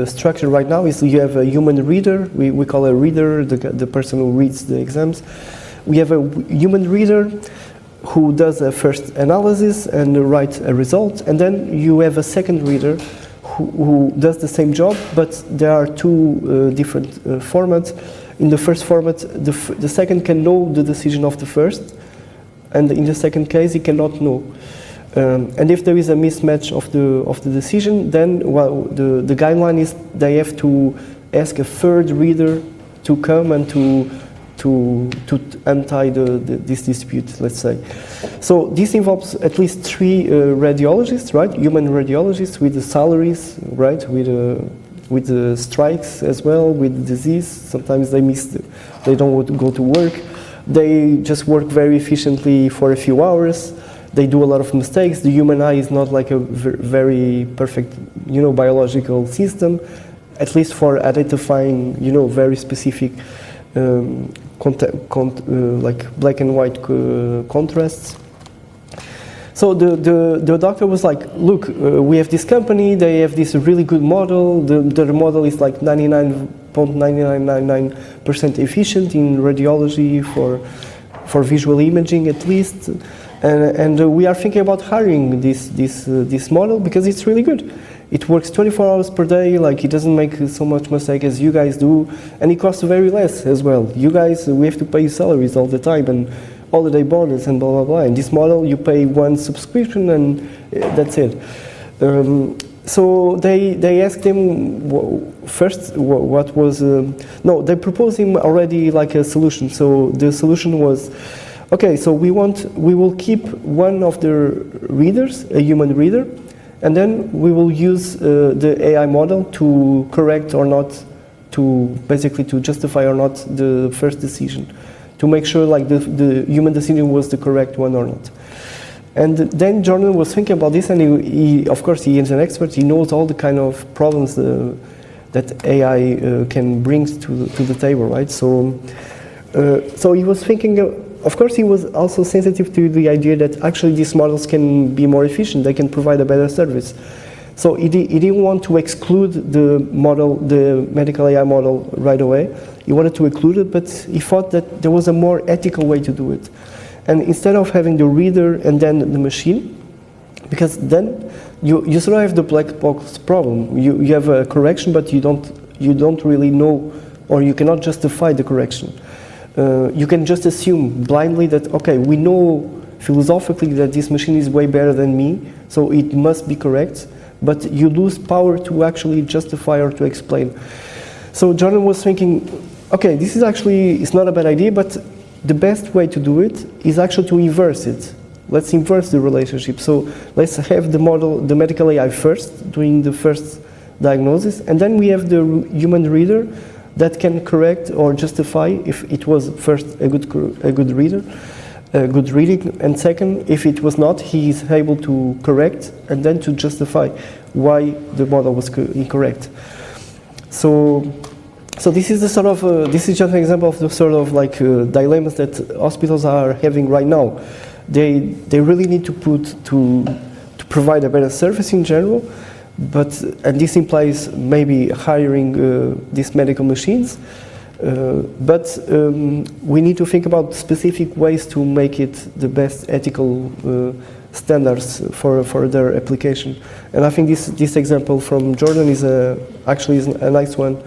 structure right now is you have a human reader. We call a reader the person who reads the exams. We have a human reader who does a first analysis and writes a result, and then you have a second reader who does the same job, but there are two different formats. In the first format, the second can know the decision of the first, and in the second case, he cannot know. And if there is a mismatch of the decision, then the guideline is they have to ask a third reader to come and to to untie this dispute, let's say. So this involves at least 3 radiologists, right? Human radiologists with the salaries, right? With the strikes as well, with the disease. Sometimes they don't go to work. They just work very efficiently for a few hours. They do a lot of mistakes. The human eye is not like a very perfect, biological system, at least for identifying, very specific, like black and white contrasts. So the doctor was like, look, we have this company, they have this really good model. The model is like 99.9999% efficient in radiology for visual imaging at least. And we are thinking about hiring this model because it's really good. It works 24 hours per day, like it doesn't make so much mistake as you guys do, and it costs very less as well. You guys, we have to pay salaries all the time and holiday bonus and blah blah blah. In this model, you pay one subscription and that's it. So they asked him first what was no, they proposed him already like a solution. So the solution was, okay, so we will keep one of the readers, a human reader, and then we will use the AI model to correct or not, to basically to justify or not the first decision, to make sure like the human decision was the correct one or not. And then Jordan was thinking about this, and he of course he is an expert. He knows all the kind of problems that AI can bring to the table, right? So he was thinking. Of course, he was also sensitive to the idea that actually these models can be more efficient. They can provide a better service. So he didn't want to exclude the model, the medical AI model, right away. He wanted to include it, but he thought that there was a more ethical way to do it. And instead of having the reader and then the machine, because then you sort of have the black box problem. You have a correction, but you don't really know, or you cannot justify the correction. You can just assume blindly that, okay, we know philosophically that this machine is way better than me, so it must be correct, but you lose power to actually justify or to explain. So Jordan was thinking, okay, this is actually, it's not a bad idea, but the best way to do it is actually to inverse it. Let's inverse the relationship. So let's have the model, the medical AI first, doing the first diagnosis, and then we have the human reader that can correct or justify if it was first a good reader, a good reading, and second, if it was not, he is able to correct and then to justify why the model was incorrect. So this is the sort of this is just an example of the sort of like dilemmas that hospitals are having right now. They really need to provide a better service in general. And this implies maybe hiring these medical machines, but we need to think about specific ways to make it the best ethical standards for their application. And I think this example from Jordan is actually a nice one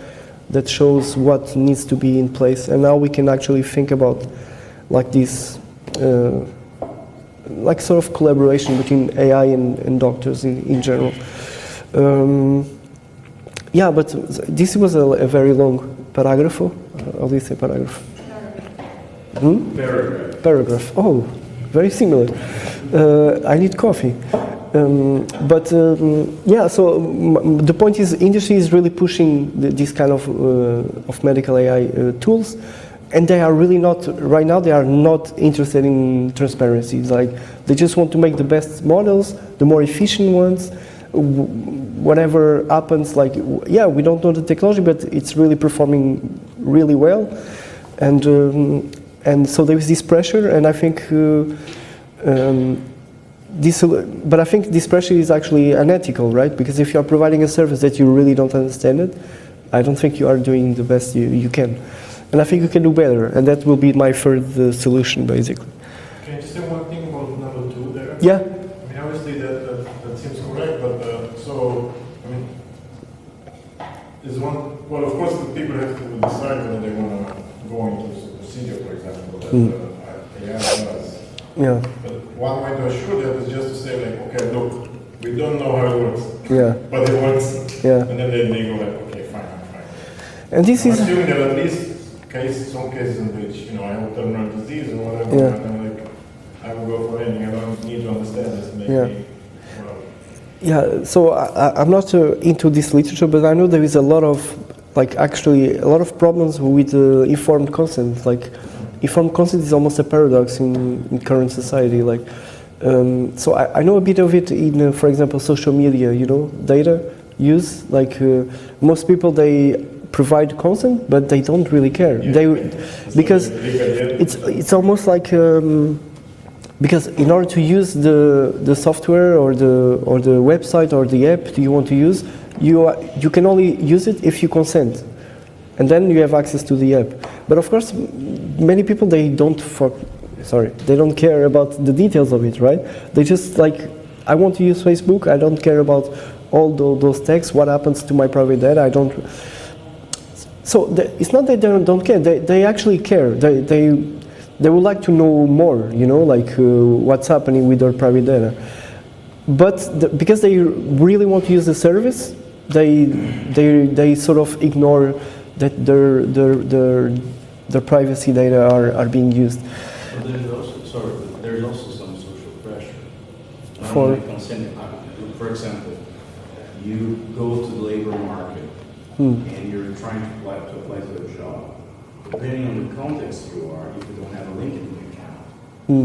that shows what needs to be in place, and now we can actually think about like this like sort of collaboration between AI and doctors in general. Yeah, but this was a very long paragraph. How do you say paragraph? Paragraph. Paragraph. Oh, very similar. I need coffee. Yeah, so the point is, industry is really pushing this kind of medical AI tools, and they are really not, right now, they are not interested in transparency. It's like, they just want to make the best models, the more efficient ones. Whatever happens, like, yeah, we don't know the technology, but it's really performing really well, and so there is this pressure, and I think but I think this pressure is actually unethical, right? Because if you are providing a service that you really don't understand it, I don't think you are doing the best you can, and I think you can do better, and that will be my third solution, basically. Can you say one thing about number 2 there? Yeah. I mean, obviously that seems correct, but so, I mean, is one, well, of course, the people have to decide whether they want to go into a procedure, for example, that AI does. Yeah. But one way to assure that is just to say, like, okay, look, we don't know how it works, Yeah. but it works. Yeah. And then they go like, okay, fine. And this I'm is assuming that at least some cases in which, you know, I have terminal disease or whatever, and I'm like, I will go for anything, I don't need to understand this, maybe. Yeah, so I'm not into this literature, but I know there is a lot of, like, actually, a lot of problems with informed consent. Like, informed consent is almost a paradox in current society. Like, so I know a bit of it in, for example, social media, you know, data use. Like, most people, they provide consent, but they don't really care. Because it's almost like, because in order to use the software or the website or the app you want to use, you can only use it if you consent, and then you have access to the app. But of course, many people, they don't care about the details of it, right? They just like, I want to use Facebook. I don't care about all those texts. What happens to my private data? I don't. So it's not that they don't care. They actually care. They would like to know more, you know, like what's happening with their private data. But because they really want to use the service, they sort of ignore that their privacy data are being used. But there's also some social pressure. For example, you go to the labor market and you're trying to apply to a job. Depending on the context you are, if you don't have a LinkedIn account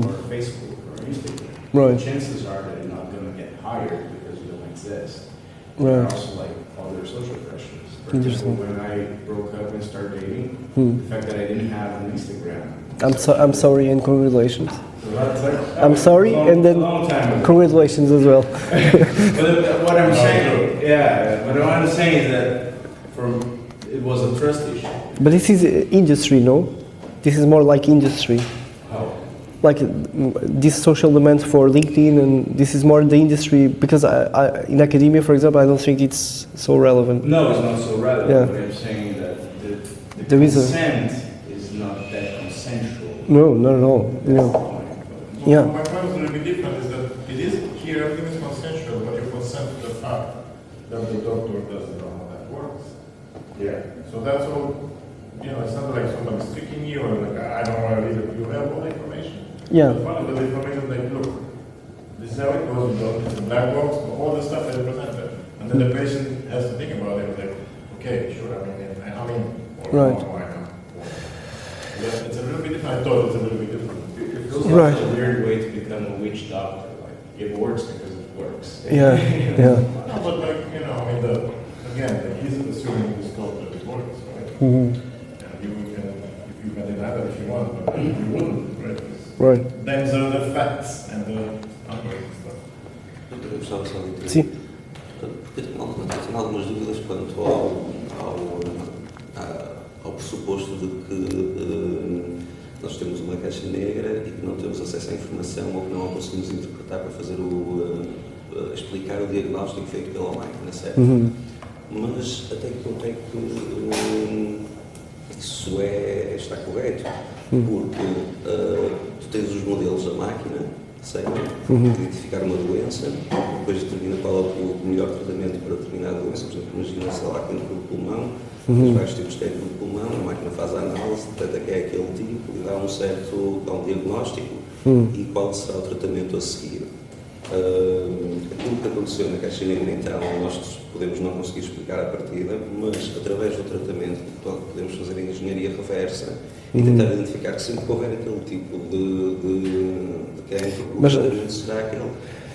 or Facebook or Instagram, right, chances are that you're not going to get hired because you don't exist. Right. There are also like other social pressures. For example, when I broke up and started dating, the fact that I didn't have an Instagram. I'm sorry and congratulations. I'm sorry and then congratulations as well. But what I'm saying, but what I'm saying is that it was a trust issue. But this is industry, no? This is more like industry. How? Like this social demand for LinkedIn, and this is more the industry, because in academia, for example, I don't think it's so relevant. No, it's not so relevant, Yeah. but I'm saying that the There is consent is not that consensual. No, not at all. No. Yeah. My point is a little bit different, is that it is here, everything is consensual, but you consent to the fact that the doctor doesn't know how that works. Yeah. So that's all, you know, it's not like somebody's tricking you or like, I don't want to read it. You have all the information. Yeah. But one of the information, like, look, this is how it goes, you know, it's a black box, all the stuff that is presented. And then the patient has to think about it, like, okay, sure, I mean, Right. It's a little bit different. I thought it's a little bit different. It feels Right. like a weird way to become a witch doctor. Like, it works because it works. Yeah. Yeah. No, but like, you know, I mean, again, he's assuming the scope that it works, right? Mm-hmm. If you can deny that if you want, but you wouldn't, right? Right. Then there are the facts and the numbers and stuff. Eu gostava só de ter. Sim. Eu tenho algumas dúvidas quanto ao pressuposto de que nós temos uma caixa negra e que não temos acesso à informação ou que não a conseguimos interpretar para fazer explicar o diagnóstico feito pela máquina, certo? Uhum. Mas até que ponto é que isso está correto? Porque tu tens os modelos da máquina, certo? Identificar uma doença, depois determina qual é o melhor tratamento para determinada doença. Por exemplo, imagina, sei lá, câncer do pulmão, tens vários tipos de câncer do pulmão, a máquina faz a análise, detecta que é aquele tipo e dá um diagnóstico e qual será o tratamento a seguir. Aquilo que aconteceu na caixa negra, então, nós podemos não conseguir explicar à partida, mas através do tratamento podemos fazer a engenharia reversa e tentar identificar que sempre que houver aquele tipo de cancro, o tratamento será aquele.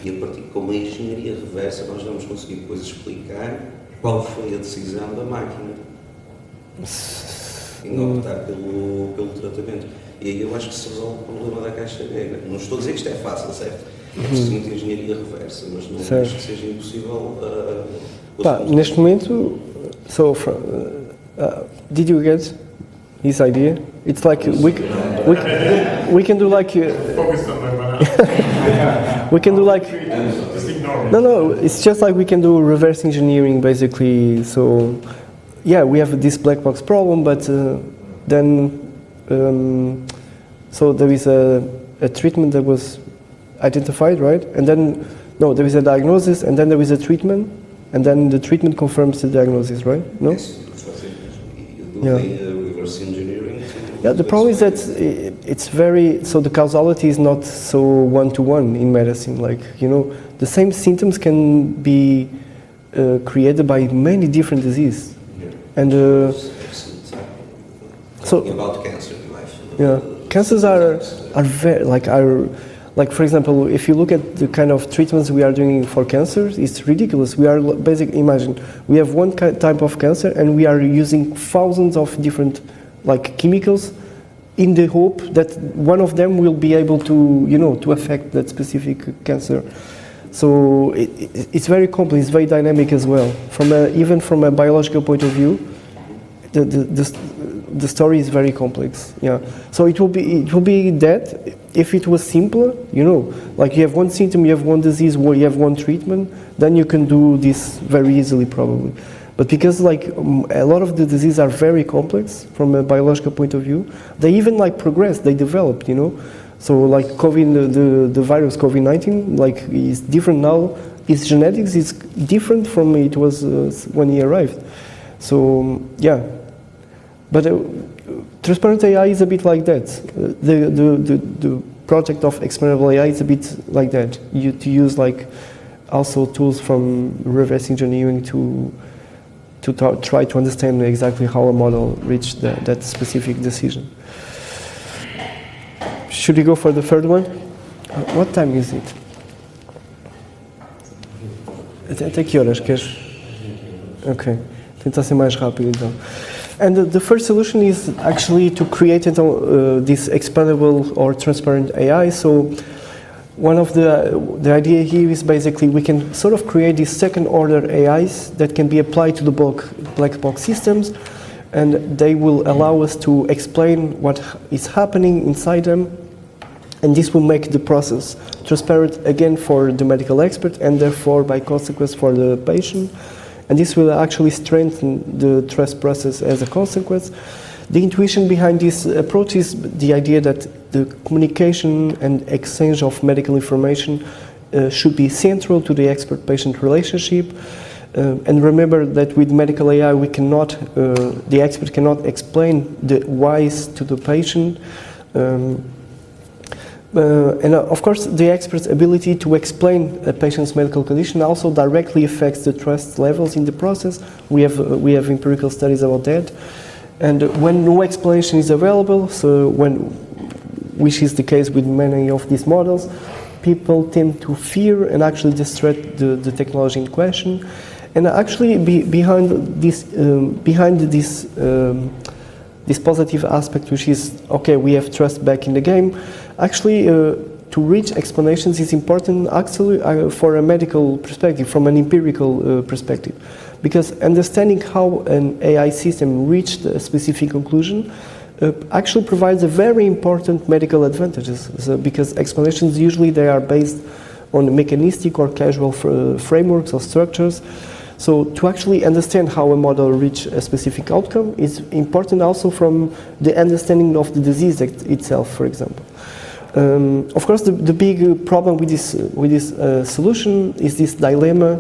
E a partir com uma engenharia reversa nós vamos conseguir depois explicar qual foi a decisão da máquina em optar pelo tratamento. E aí eu acho que se resolve o problema da caixa negra. Não estou a dizer que isto é fácil, certo? É preciso muita engenharia reversa, mas não acho que seja impossível. Neste momento, did you get his idea? It's like we can do like Focus on my banana. we can do like Just ignore me. no, it's just like we can do reverse engineering basically. So yeah, we have this black box problem, but then so there is a treatment that was identified, right? And then there is a diagnosis, and then there is a treatment, and then the treatment confirms the diagnosis, right? No? Yes, yeah. reverse engineering. Yeah, the problem is that it's very, so the causality is not so one-to-one in medicine. Like, you know, the same symptoms can be created by many different diseases. Yeah. And so about cancer, yeah, cancers are very, like for example, if you look at the kind of treatments we are doing for cancer, it's ridiculous. We are imagine we have one type of cancer and we are using thousands of different like chemicals in the hope that one of them will be able to, you know, to affect that specific cancer. So it's very complex, it's very dynamic as well. Even from a biological point of view, the story is very complex. Yeah. So it will be that if it was simpler, you know, like you have one symptom, you have one disease, or you have one treatment, then you can do this very easily probably. But because like a lot of the diseases are very complex from a biological point of view, they even like progress, they develop, you know. So like the virus COVID-19, like is different now. Its genetics is different from it was when he arrived. So yeah, but transparent AI is a bit like that. The project of Explainable AI is a bit like that. To use like also tools from reverse engineering to try to understand exactly how a model reached that specific decision. Should we go for the third one? What time is it? Até que horas queres? Ok, tentar ser mais rápido então. And the first solution is actually to create this expandable or transparent AI. So one of the idea here is basically we can sort of create these second order AIs that can be applied to the black box systems, and they will allow us to explain what is happening inside them, and this will make the process transparent again for the medical expert and therefore by consequence for the patient. And this will actually strengthen the trust process as a consequence. The intuition behind this approach is the idea that the communication and exchange of medical information should be central to the expert-patient relationship. And remember that with medical AI, we cannot, the expert cannot explain the whys to the patient. And of course, the expert's ability to explain a patient's medical condition also directly affects the trust levels in the process. We have empirical studies about that. And when no explanation is available, which is the case with many of these models, people tend to fear and actually disrupt the technology in question. And actually, behind this positive aspect, which is okay, we have trust back in the game. Actually, to reach explanations is important actually for a medical perspective, from an empirical perspective, because understanding how an AI system reached a specific conclusion actually provides a very important medical advantages. So, because explanations usually they are based on mechanistic or causal frameworks or structures. So to actually understand how a model reached a specific outcome is important also from the understanding of the disease itself, for example. Of course, the big problem with this solution is this dilemma,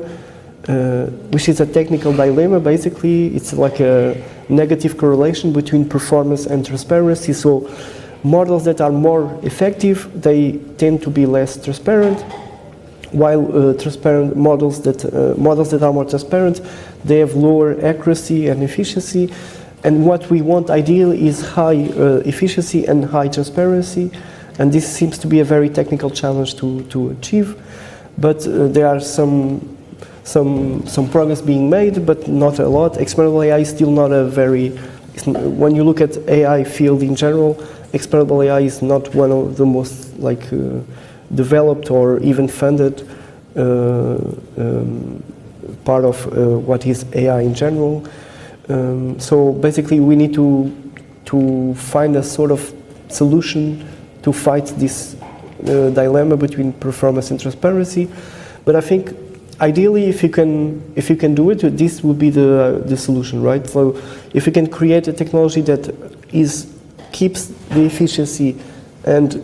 which is a technical dilemma. Basically, it's like a negative correlation between performance and transparency. So models that are more effective, they tend to be less transparent, while transparent models that are more transparent, they have lower accuracy and efficiency. And what we want ideally is high efficiency and high transparency. And this seems to be a very technical challenge to achieve. But there are some progress being made, but not a lot. Explainable AI is still not a very, when you look at AI field in general, explainable AI is not one of the most developed or even funded part of what is AI in general. So basically we need to find a sort of solution to fight this dilemma between performance and transparency. But I think ideally if you can do it, this would be the solution, right? So if you can create a technology that keeps the efficiency and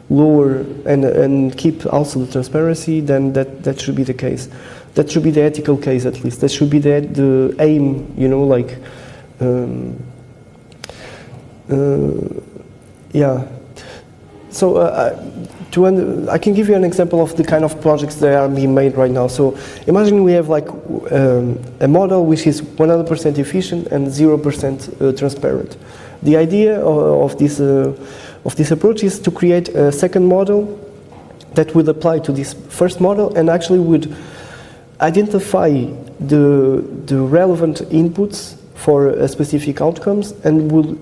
lower and keep also the transparency, then that should be the case. That should be the ethical case, at least. That should be the aim, you know, like Yeah. So I can give you an example of the kind of projects that are being made right now. So imagine we have like a model which is 100% efficient and 0% transparent. The idea of this approach is to create a second model that would apply to this first model and actually would identify the relevant inputs for a specific outcomes and would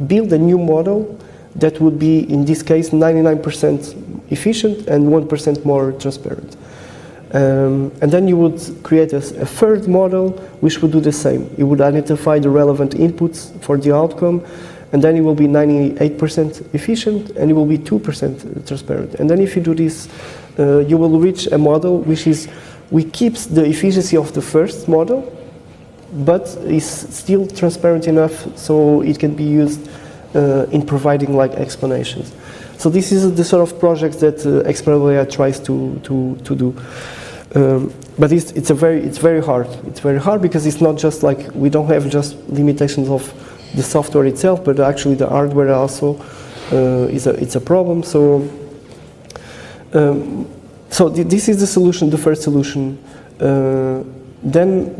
build a new model that would be, in this case, 99% efficient and 1% more transparent. And then you would create a third model which would do the same. It would identify the relevant inputs for the outcome, and then it will be 98% efficient and it will be 2% transparent. And then if you do this, you will reach a model which keeps the efficiency of the first model, but is still transparent enough so it can be used in providing like explanations. So this is the sort of project that Explainable AI tries to do. But it's very hard. It's very hard because it's not just like we don't have just limitations of the software itself, but actually the hardware also it's a problem. So this is the solution, the first solution. Then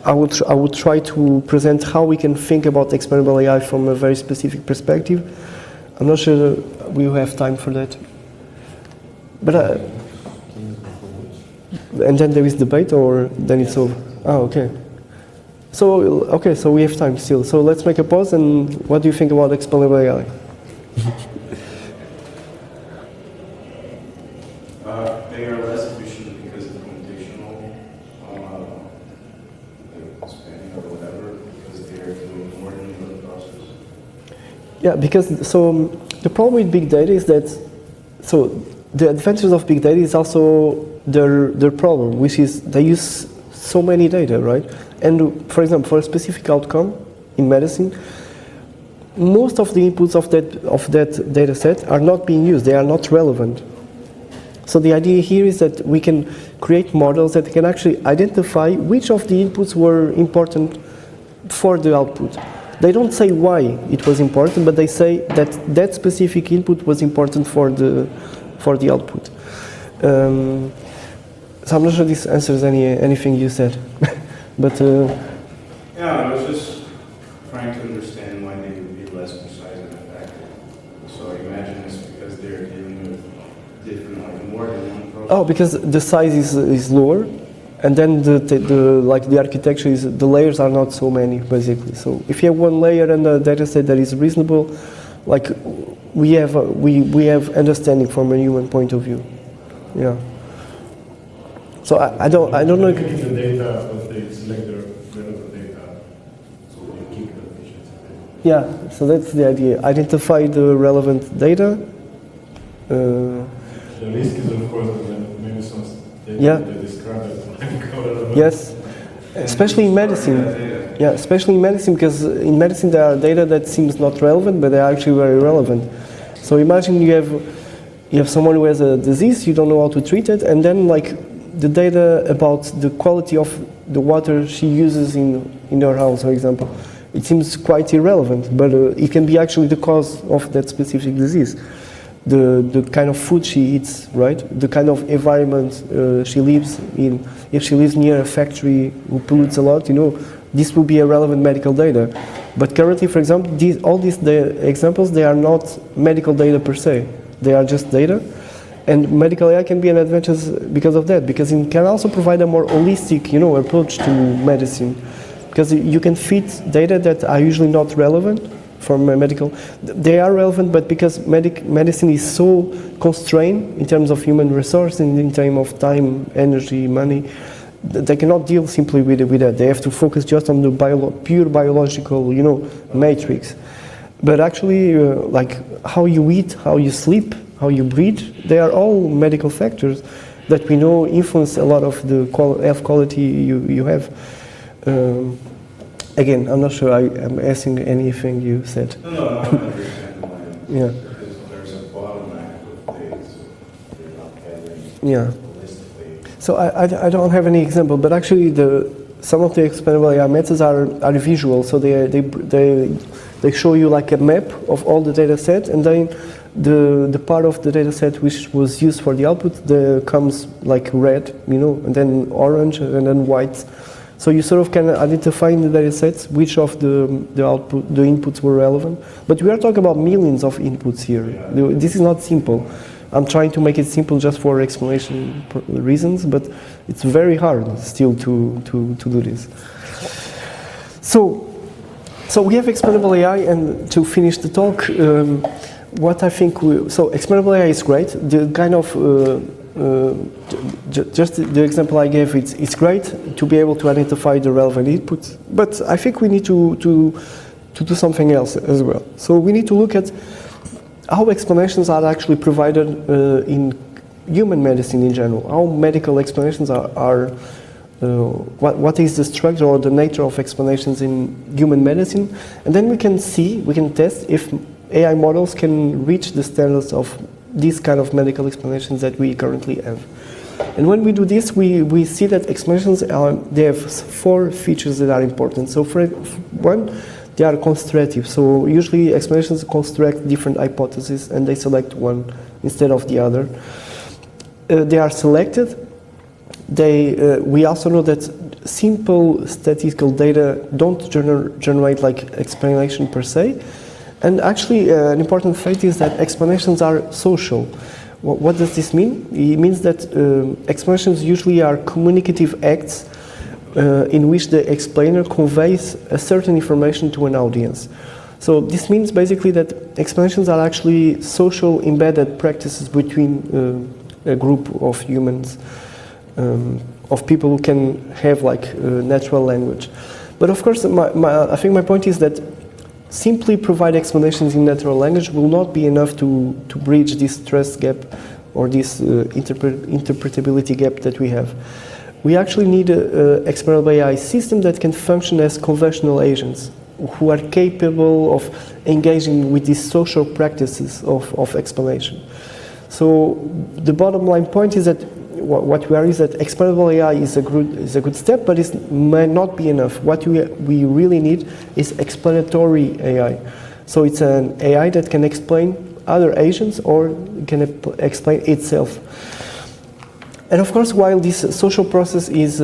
I would try to present how we can think about explainable AI from a very specific perspective. I'm not sure we will have time for that. But and then there is debate, or then it's over. Oh, okay. So we have time still. So let's make a pause. And what do you think about explainable AI? They are less efficient because of computational spanning or whatever, because they are doing more than the process. Yeah, because the problem with big data is that the advantages of big data is also their problem, which is they use so many data, right? And for example, for a specific outcome in medicine, most of the inputs of that data set are not being used. They are not relevant. So the idea here is that we can create models that can actually identify which of the inputs were important for the output. They don't say why it was important, but they say that that specific input was important for the output. So I'm not sure this answers anything you said, but yeah, I was just trying to understand why they would be less precise and effective. So I imagine it's because they're dealing with different, like more than one process. Oh, because the size is lower, and then the architecture is, the layers are not so many basically. So if you have one layer and a data set that is reasonable, like we have understanding from a human point of view. Yeah. So I don't know. They keep the data, but they select the relevant data, so they keep the efficiency. Yeah. So that's the idea. Identify the relevant data. The risk is, of course, that maybe some data they describe it. Yes, especially in medicine. Yeah, especially in medicine, because in medicine there are data that seems not relevant, but they are actually very relevant. So imagine you have someone who has a disease, you don't know how to treat it, and then like the data about the quality of the water she uses in her house, for example, it seems quite irrelevant, but it can be actually the cause of that specific disease. The kind of food she eats, right? The kind of environment she lives in. If she lives near a factory who pollutes a lot, this will be a relevant medical data. But currently, for example, all these examples, they are not medical data per se. They are just data. And medical AI can be an advantage because of that, because it can also provide a more holistic, approach to medicine. Because you can fit data that are usually not relevant from a medical. They are relevant, but because medicine is so constrained in terms of human resource and in terms of time, energy, money, they cannot deal simply with that. They have to focus just on the pure biological, matrix. But actually, like how you eat, how you sleep, how you breathe, they are all medical factors that we know influence a lot of the health quality you have. Again, I'm not sure I'm asking anything you said. No, I understand why. Yeah. Because there's a bottleneck with data, so they're not gathering Yeah. holistically. So I don't have any example, but actually some of the explainable AI methods are visual, so they show you like a map of all the data set, and then the part of the data set which was used for the output comes like red, and then orange, and then white. So you sort of can identify in the data sets which of the inputs were relevant. But we are talking about millions of inputs here. This is not simple. I'm trying to make it simple just for explanation reasons, but it's very hard still to do this. So we have explainable AI, and to finish the talk, what I think explainable AI is great. The kind of just the example I gave, it's great to be able to identify the relevant inputs, but I think we need to do something else as well. So we need to look at how explanations are actually provided in human medicine in general. How medical explanations are what is the structure or the nature of explanations in human medicine, and then we can test if AI models can reach the standards of these kind of medical explanations that we currently have. And when we do this, we see that explanations they have 4 features that are important. So for one, they are constructive. So usually explanations construct different hypotheses and they select one instead of the other. They are selected. We also know that simple statistical data don't generate like explanation per se. And actually, an important fact is that explanations are social. What does this mean? It means that explanations usually are communicative acts in which the explainer conveys a certain information to an audience. So this means basically that explanations are actually social embedded practices between a group of humans, of people who can have like natural language. But of course, I think my point is that simply provide explanations in natural language will not be enough to bridge this trust gap or this interpretability gap that we have. We actually need an explainable AI system that can function as conventional agents who are capable of engaging with these social practices of explanation. So the bottom line point is that what we are is that explainable AI is a good step, but it may not be enough. What we really need is explanatory AI. So it's an AI that can explain other agents or can explain itself. And of course, while this social process is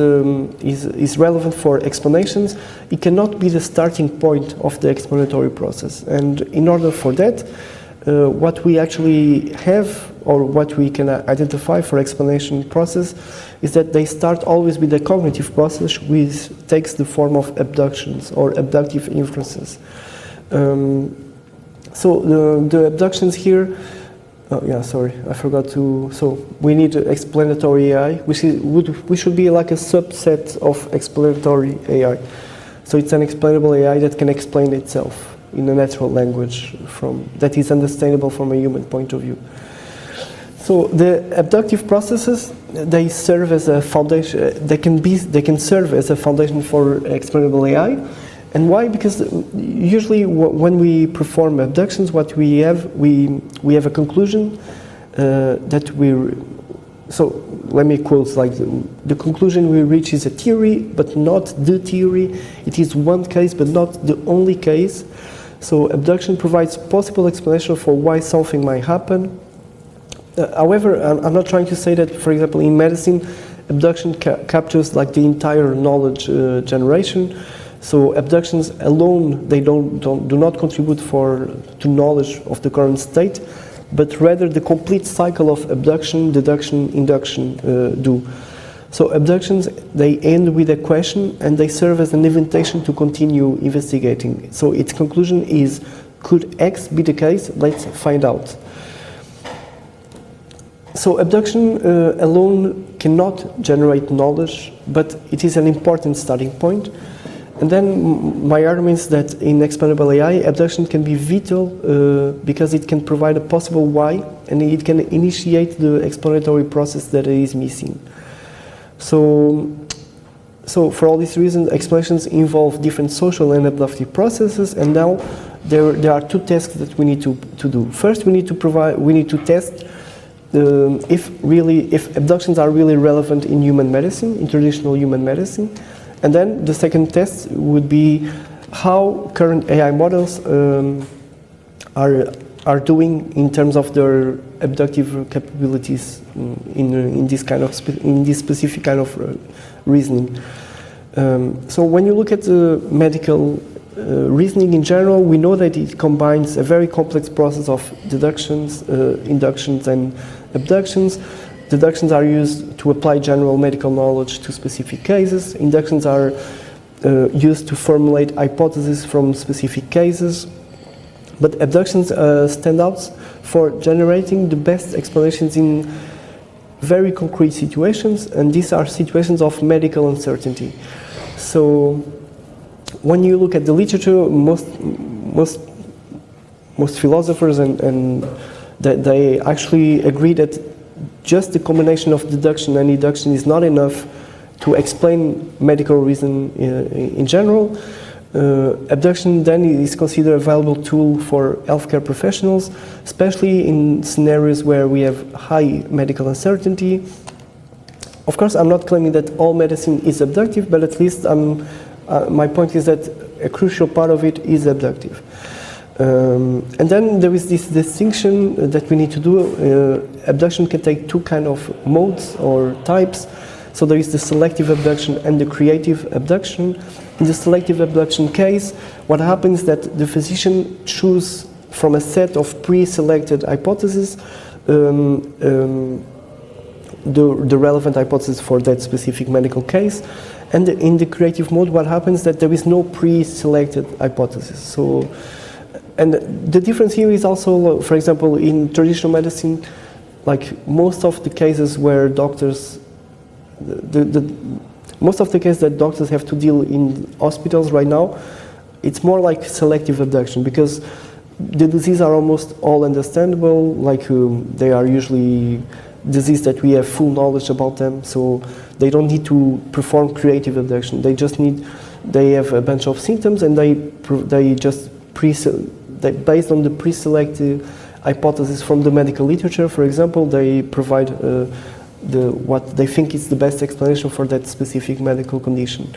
relevant for explanations, it cannot be the starting point of the explanatory process. And in order for that, what we actually have or what we can identify for explanation process is that they start always with a cognitive process which takes the form of abductions or abductive inferences. So the abductions here, I forgot to. So we need explanatory AI, which should be like a subset of explanatory AI. So it's an explainable AI that can explain itself in a natural language that is understandable from a human point of view. So the abductive processes, they serve as a foundation. They can serve as a foundation for explainable AI. And why? Because usually when we perform abductions, what we have a conclusion that so let me quote, like the conclusion we reach is a theory, but not the theory. It is one case, but not the only case. So abduction provides possible explanation for why something might happen. However, I'm not trying to say that, for example, in medicine, abduction captures like the entire knowledge generation. So abductions alone, they do not contribute to knowledge of the current state, but rather the complete cycle of abduction, deduction, induction do. So abductions, they end with a question and they serve as an invitation to continue investigating. So its conclusion is, could X be the case? Let's find out. So abduction alone cannot generate knowledge, but it is an important starting point. And then my argument is that in explainable AI, abduction can be vital because it can provide a possible why, and it can initiate the explanatory process that is missing. So for all these reasons, explanations involve different social and abductive processes, and now there are 2 tasks that we need to do. First, we need to test if abductions are really relevant in human medicine, in traditional human medicine. And then the second test would be how current AI models are doing in terms of their abductive capabilities in this specific kind of reasoning. So when you look at the medical reasoning in general, we know that it combines a very complex process of deductions, inductions, and abductions. Deductions are used to apply general medical knowledge to specific cases. Inductions are used to formulate hypotheses from specific cases. But abductions stand out for generating the best explanations in very concrete situations, and these are situations of medical uncertainty. So when you look at the literature, most philosophers and they actually agree that just the combination of deduction and induction is not enough to explain medical reason in general. Abduction then is considered a valuable tool for healthcare professionals, especially in scenarios where we have high medical uncertainty. Of course, I'm not claiming that all medicine is abductive, but at least my point is that a crucial part of it is abductive. And then there is this distinction that we need to do. Abduction can take two kind of modes or types. So there is the selective abduction and the creative abduction. In the selective abduction case, what happens is that the physician chooses from a set of pre-selected hypotheses the relevant hypothesis for that specific medical case. And in the creative mode, what happens is that there is no pre-selected hypothesis. So, and the difference here is also, for example, in traditional medicine, like most of the cases where doctors, most of the cases that doctors have to deal in hospitals right now, it's more like selective abduction because the diseases are almost all understandable, like they are usually disease that we have full knowledge about them, so they don't need to perform creative abduction. They have a bunch of symptoms and they just based on the pre-selected hypothesis from the medical literature, for example, they provide what they think is the best explanation for that specific medical condition.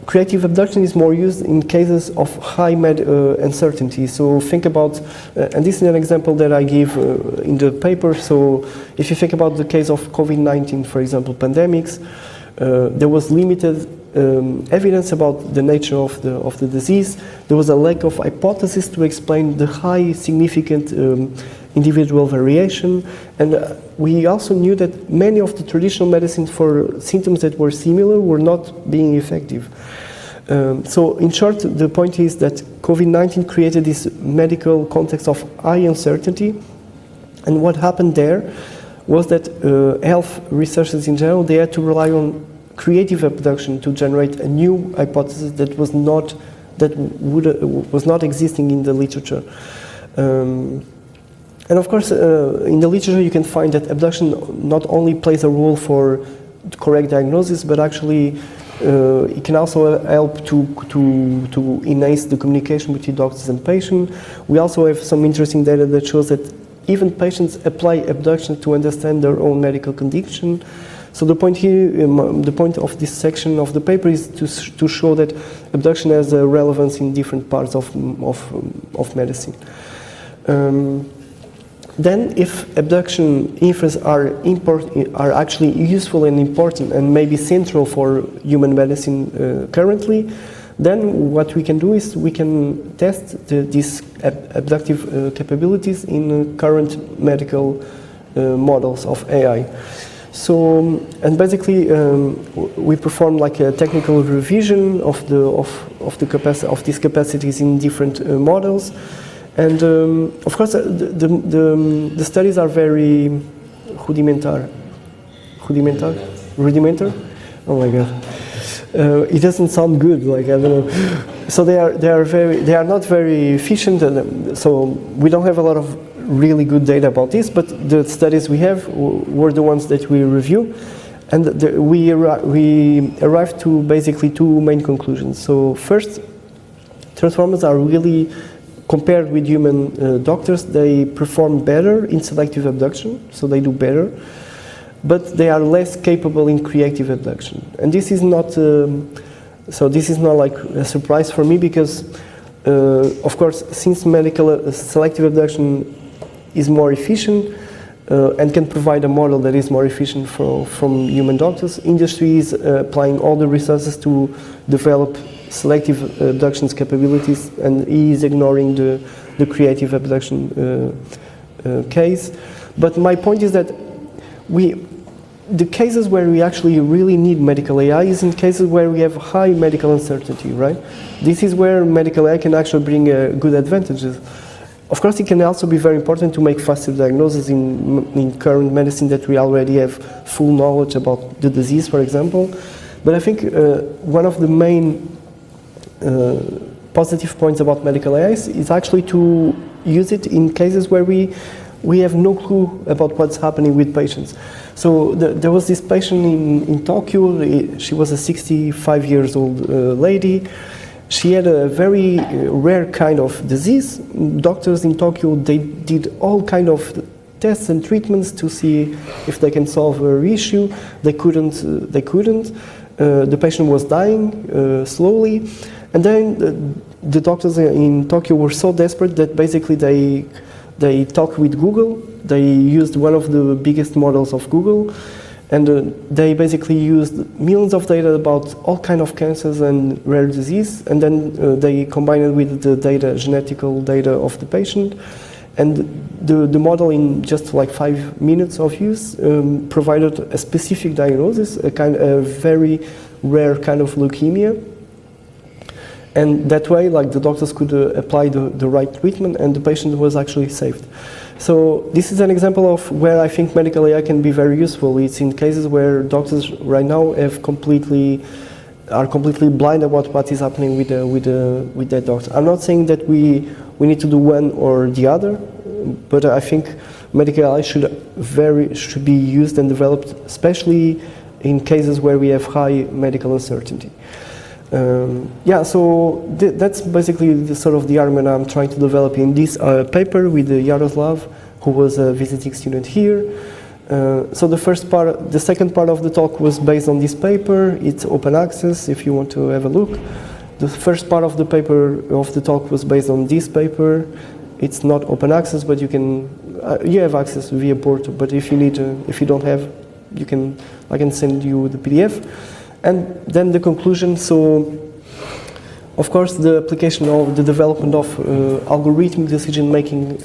Creative abduction is more used in cases of high uncertainty. So think about, and this is an example that I give in the paper. So if you think about the case of COVID-19, for example, pandemics, there was limited evidence about the nature of the disease. There was a lack of hypothesis to explain the high significant individual variation, and we also knew that many of the traditional medicines for symptoms that were similar were not being effective. So in short, the point is that COVID-19 created this medical context of high uncertainty, and what happened there was that health researchers in general, they had to rely on creative abduction to generate a new hypothesis that was not existing in the literature. And of course, in the literature you can find that abduction not only plays a role for correct diagnosis, but actually it can also help to enhance the communication between doctors and patients. We also have some interesting data that shows that even patients apply abduction to understand their own medical condition. So the point here, the point of this section of the paper is to show that abduction has a relevance in different parts of medicine. Then, if abduction inferences are actually useful and important and maybe central for human medicine currently, then what we can do is we can test these abductive capabilities in current medical models of AI. So, and basically, we perform like a technical revision of these capacities in different models. And of course, the studies are very rudimentary. Rudimentary? Oh my god! It doesn't sound good. Like I don't know. So they are not very efficient. And so we don't have a lot of really good data about this. But the studies we have were the ones that we review, and we arrived to basically two main conclusions. So first, transformers are really, compared with human doctors, they perform better in selective abduction, so they do better. but they are less capable in creative abduction. And this is not, so this is not like a surprise for me because, of course, since medical selective abduction is more efficient and can provide a model that is more efficient from human doctors, industry is applying all the resources to develop selective abductions capabilities, and he is ignoring the creative abduction case. But my point is that the cases where we actually really need medical AI is in cases where we have high medical uncertainty, right? This is where medical AI can actually bring good advantages. Of course, it can also be very important to make faster diagnosis in current medicine that we already have full knowledge about the disease, for example. But I think one of the main positive points about medical AI is actually to use it in cases where we have no clue about what's happening with patients. So there was this patient in Tokyo. She was a 65 years old lady. She had a very rare kind of disease. Doctors in Tokyo, they did all kind of tests and treatments to see if they can solve her issue. They couldn't. The patient was dying slowly. And then the doctors in Tokyo were so desperate that basically they talked with Google. They used one of the biggest models of Google, and they basically used millions of data about all kinds of cancers and rare disease, and then they combined it with the data, genetical data of the patient, and the model in just like 5 minutes of use provided a specific diagnosis, a very rare kind of leukemia. And that way, like, the doctors could apply the right treatment, and the patient was actually saved. So this is an example of where I think medical AI can be very useful. It's in cases where doctors right now are completely blind about what is happening with that doctor. I'm not saying that we need to do one or the other, but I think medical AI should be used and developed, especially in cases where we have high medical uncertainty. So that's basically the sort of the argument I'm trying to develop in this paper with Yaroslav, who was a visiting student here. So the second part of the talk was based on this paper. It's open access if you want to have a look. The first part of the paper of the talk was based on this paper. It's not open access, but you have access via Porto. But if you don't have, I can send you the PDF. And then the conclusion, so of course the application of the development of algorithmic decision making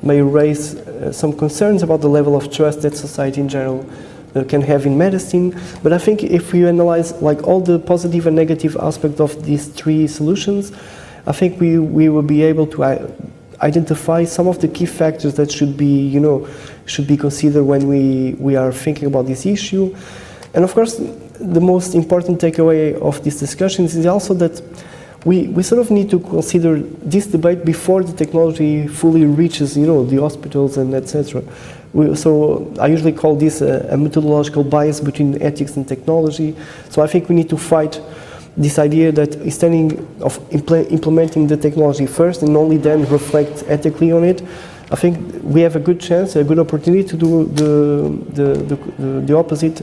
may raise some concerns about the level of trust that society in general can have in medicine. But I think if we analyze like all the positive and negative aspects of these three solutions, I think we will be able to identify some of the key factors that should be considered when we are thinking about this issue. And of course, the most important takeaway of these discussions is also that we sort of need to consider this debate before the technology fully reaches, the hospitals and etc. So I usually call this a methodological bias between ethics and technology. So I think we need to fight this idea that instead of implementing the technology first and only then reflect ethically on it, I think we have a good chance, a good opportunity to do the opposite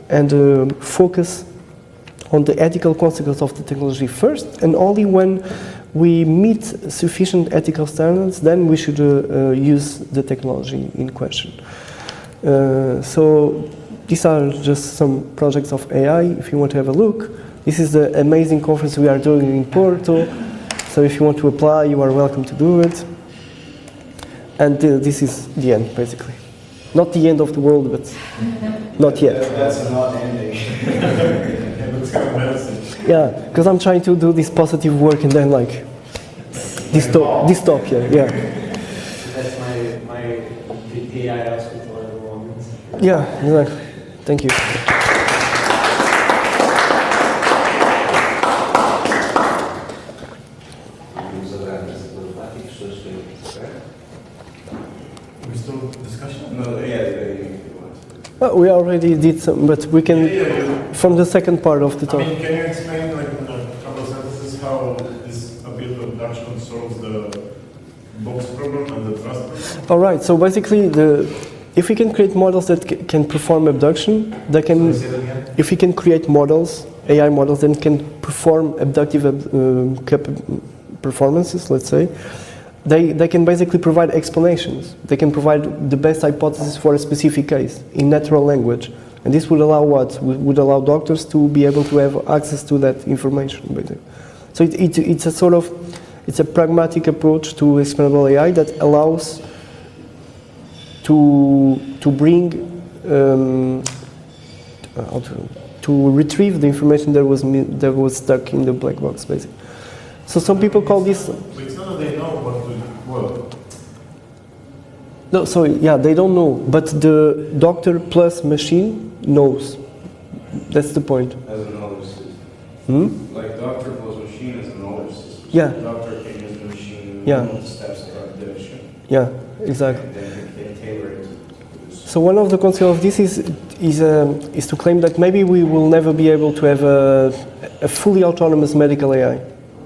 and focus on the ethical consequences of the technology first, and only when we meet sufficient ethical standards, then we should use the technology in question. So these are just some projects of AI, if you want to have a look. This is the amazing conference we are doing in Porto, so if you want to apply, you are welcome to do it. And this is the end, basically. Not the end of the world, but not yet. That's not ending. Yeah, because I'm trying to do this positive work and then like dystopia. Yeah. That's my AI hospital at the moment. Yeah, exactly. Thank you. We already did some, but we can, from the second part of the talk. Can you explain, like, in a couple of sentences, how this ability abduction solves the box problem and the trust problem? All right, so basically, if we can create models that can perform abduction, they can, if he can create models, AI models, then can perform abductive performances, let's say, they can basically provide explanations. They can provide the best hypothesis for a specific case in natural language. And this would allow what? Would allow doctors to be able to have access to that information, basically. So it's a sort of, it's a pragmatic approach to explainable AI that allows to bring, to retrieve the information that was stuck in the black box, basically. So some people call this. It's not that they know what to work. No, so yeah, they don't know, but the doctor plus machine knows. That's the point. As a knowledge system. Like doctor plus machine as a knowledge system. Yeah. So doctor can use the machine and Yeah. know the steps of abduction. Yeah, exactly. And then they can tailor it to this. So one of the consequences of this is to claim that maybe we will never be able to have a fully autonomous medical AI.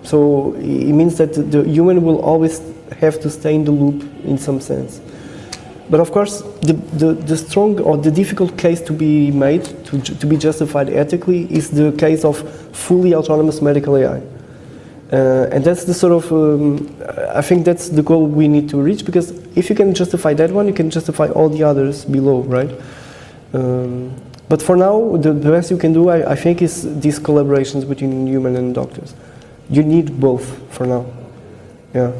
So it means that the human will always have to stay in the loop in some sense. But of course, the strong or the difficult case to be made, to be justified ethically, is the case of fully autonomous medical AI. And that's the sort of, I think that's the goal we need to reach, because if you can justify that one, you can justify all the others below, right? But for now, the best you can do, I think, is these collaborations between human and doctors. You need both for now. Yeah.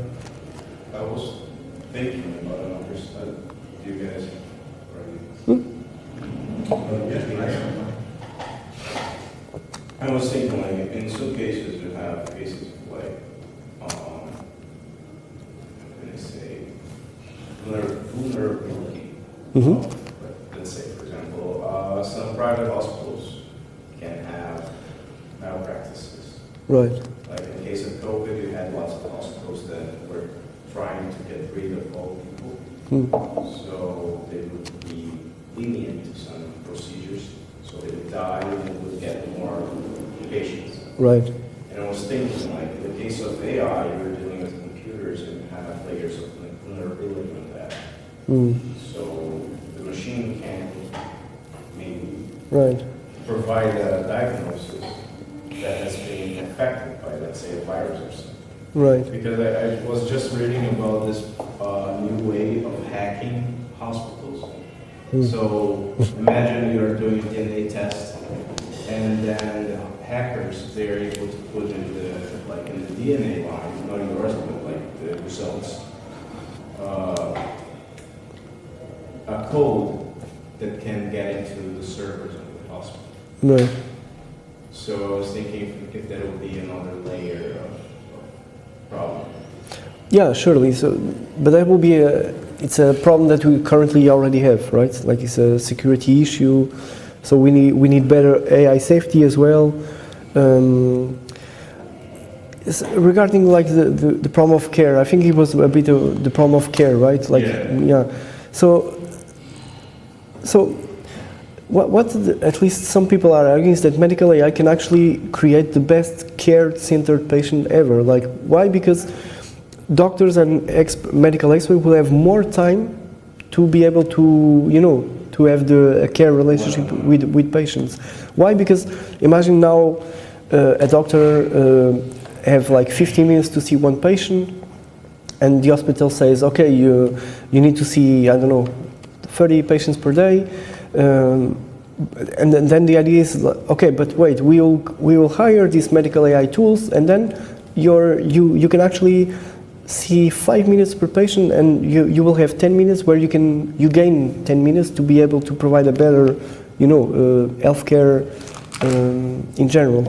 I was thinking about another study. Do you guys already? I was thinking, like, in some cases you have cases of, like, how can I say, vulnerability. Let's say, for example, some private hospitals can have malpractices. Right. Like in the case of COVID, you had lots of hospitals that were trying to get rid of all people. So they would be lenient to some procedures. So they would die and they would get more patients. Right. And I was thinking, like, in the case of AI, you're dealing with computers and you have layers of vulnerability on that. So the machine can maybe provide a diagnosis that has been affected by, let's say, a virus or something. Right. Because I was just reading about this new way of hacking hospitals. So imagine you're doing a DNA test, and then hackers, they're able to put in the, like in the DNA line, not yours, but like the results, a code that can get into the servers of the hospital. Right. So I was thinking if that would be another layer of problem. Yeah, surely. So, but that will be it's a problem that we currently already have, right? Like it's a security issue. So we need better AI safety as well. Regarding like the problem of care, I think it was a bit of the problem of care, right? Like yeah. So what at least some people are arguing is that medical AI can actually create the best care-centered patient ever. Like, why? Because doctors and medical experts will have more time to be able to, to have a care relationship with patients. Why? Because imagine now a doctor have like 15 minutes to see one patient, and the hospital says, okay, you need to see, I don't know, 30 patients per day. And then the idea is, okay, but wait, we will hire these medical AI tools, and then you can actually see 5 minutes per patient, and you will have 10 minutes where you gain 10 minutes to be able to provide a better, healthcare in general.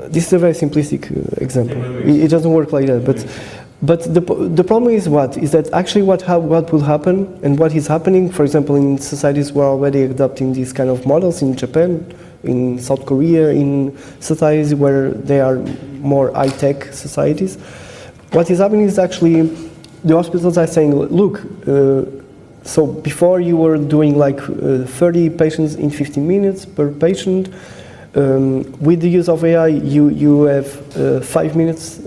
This is a very simplistic example. It doesn't work like that, but the problem is what? Is that actually what will happen, and what is happening, for example, in societies who are already adopting these kind of models, in Japan, in South Korea, in societies where they are more high-tech societies, what is happening is actually the hospitals are saying, look, so before you were doing like 30 patients in 15 minutes per patient, with the use of AI, you have 5 minutes,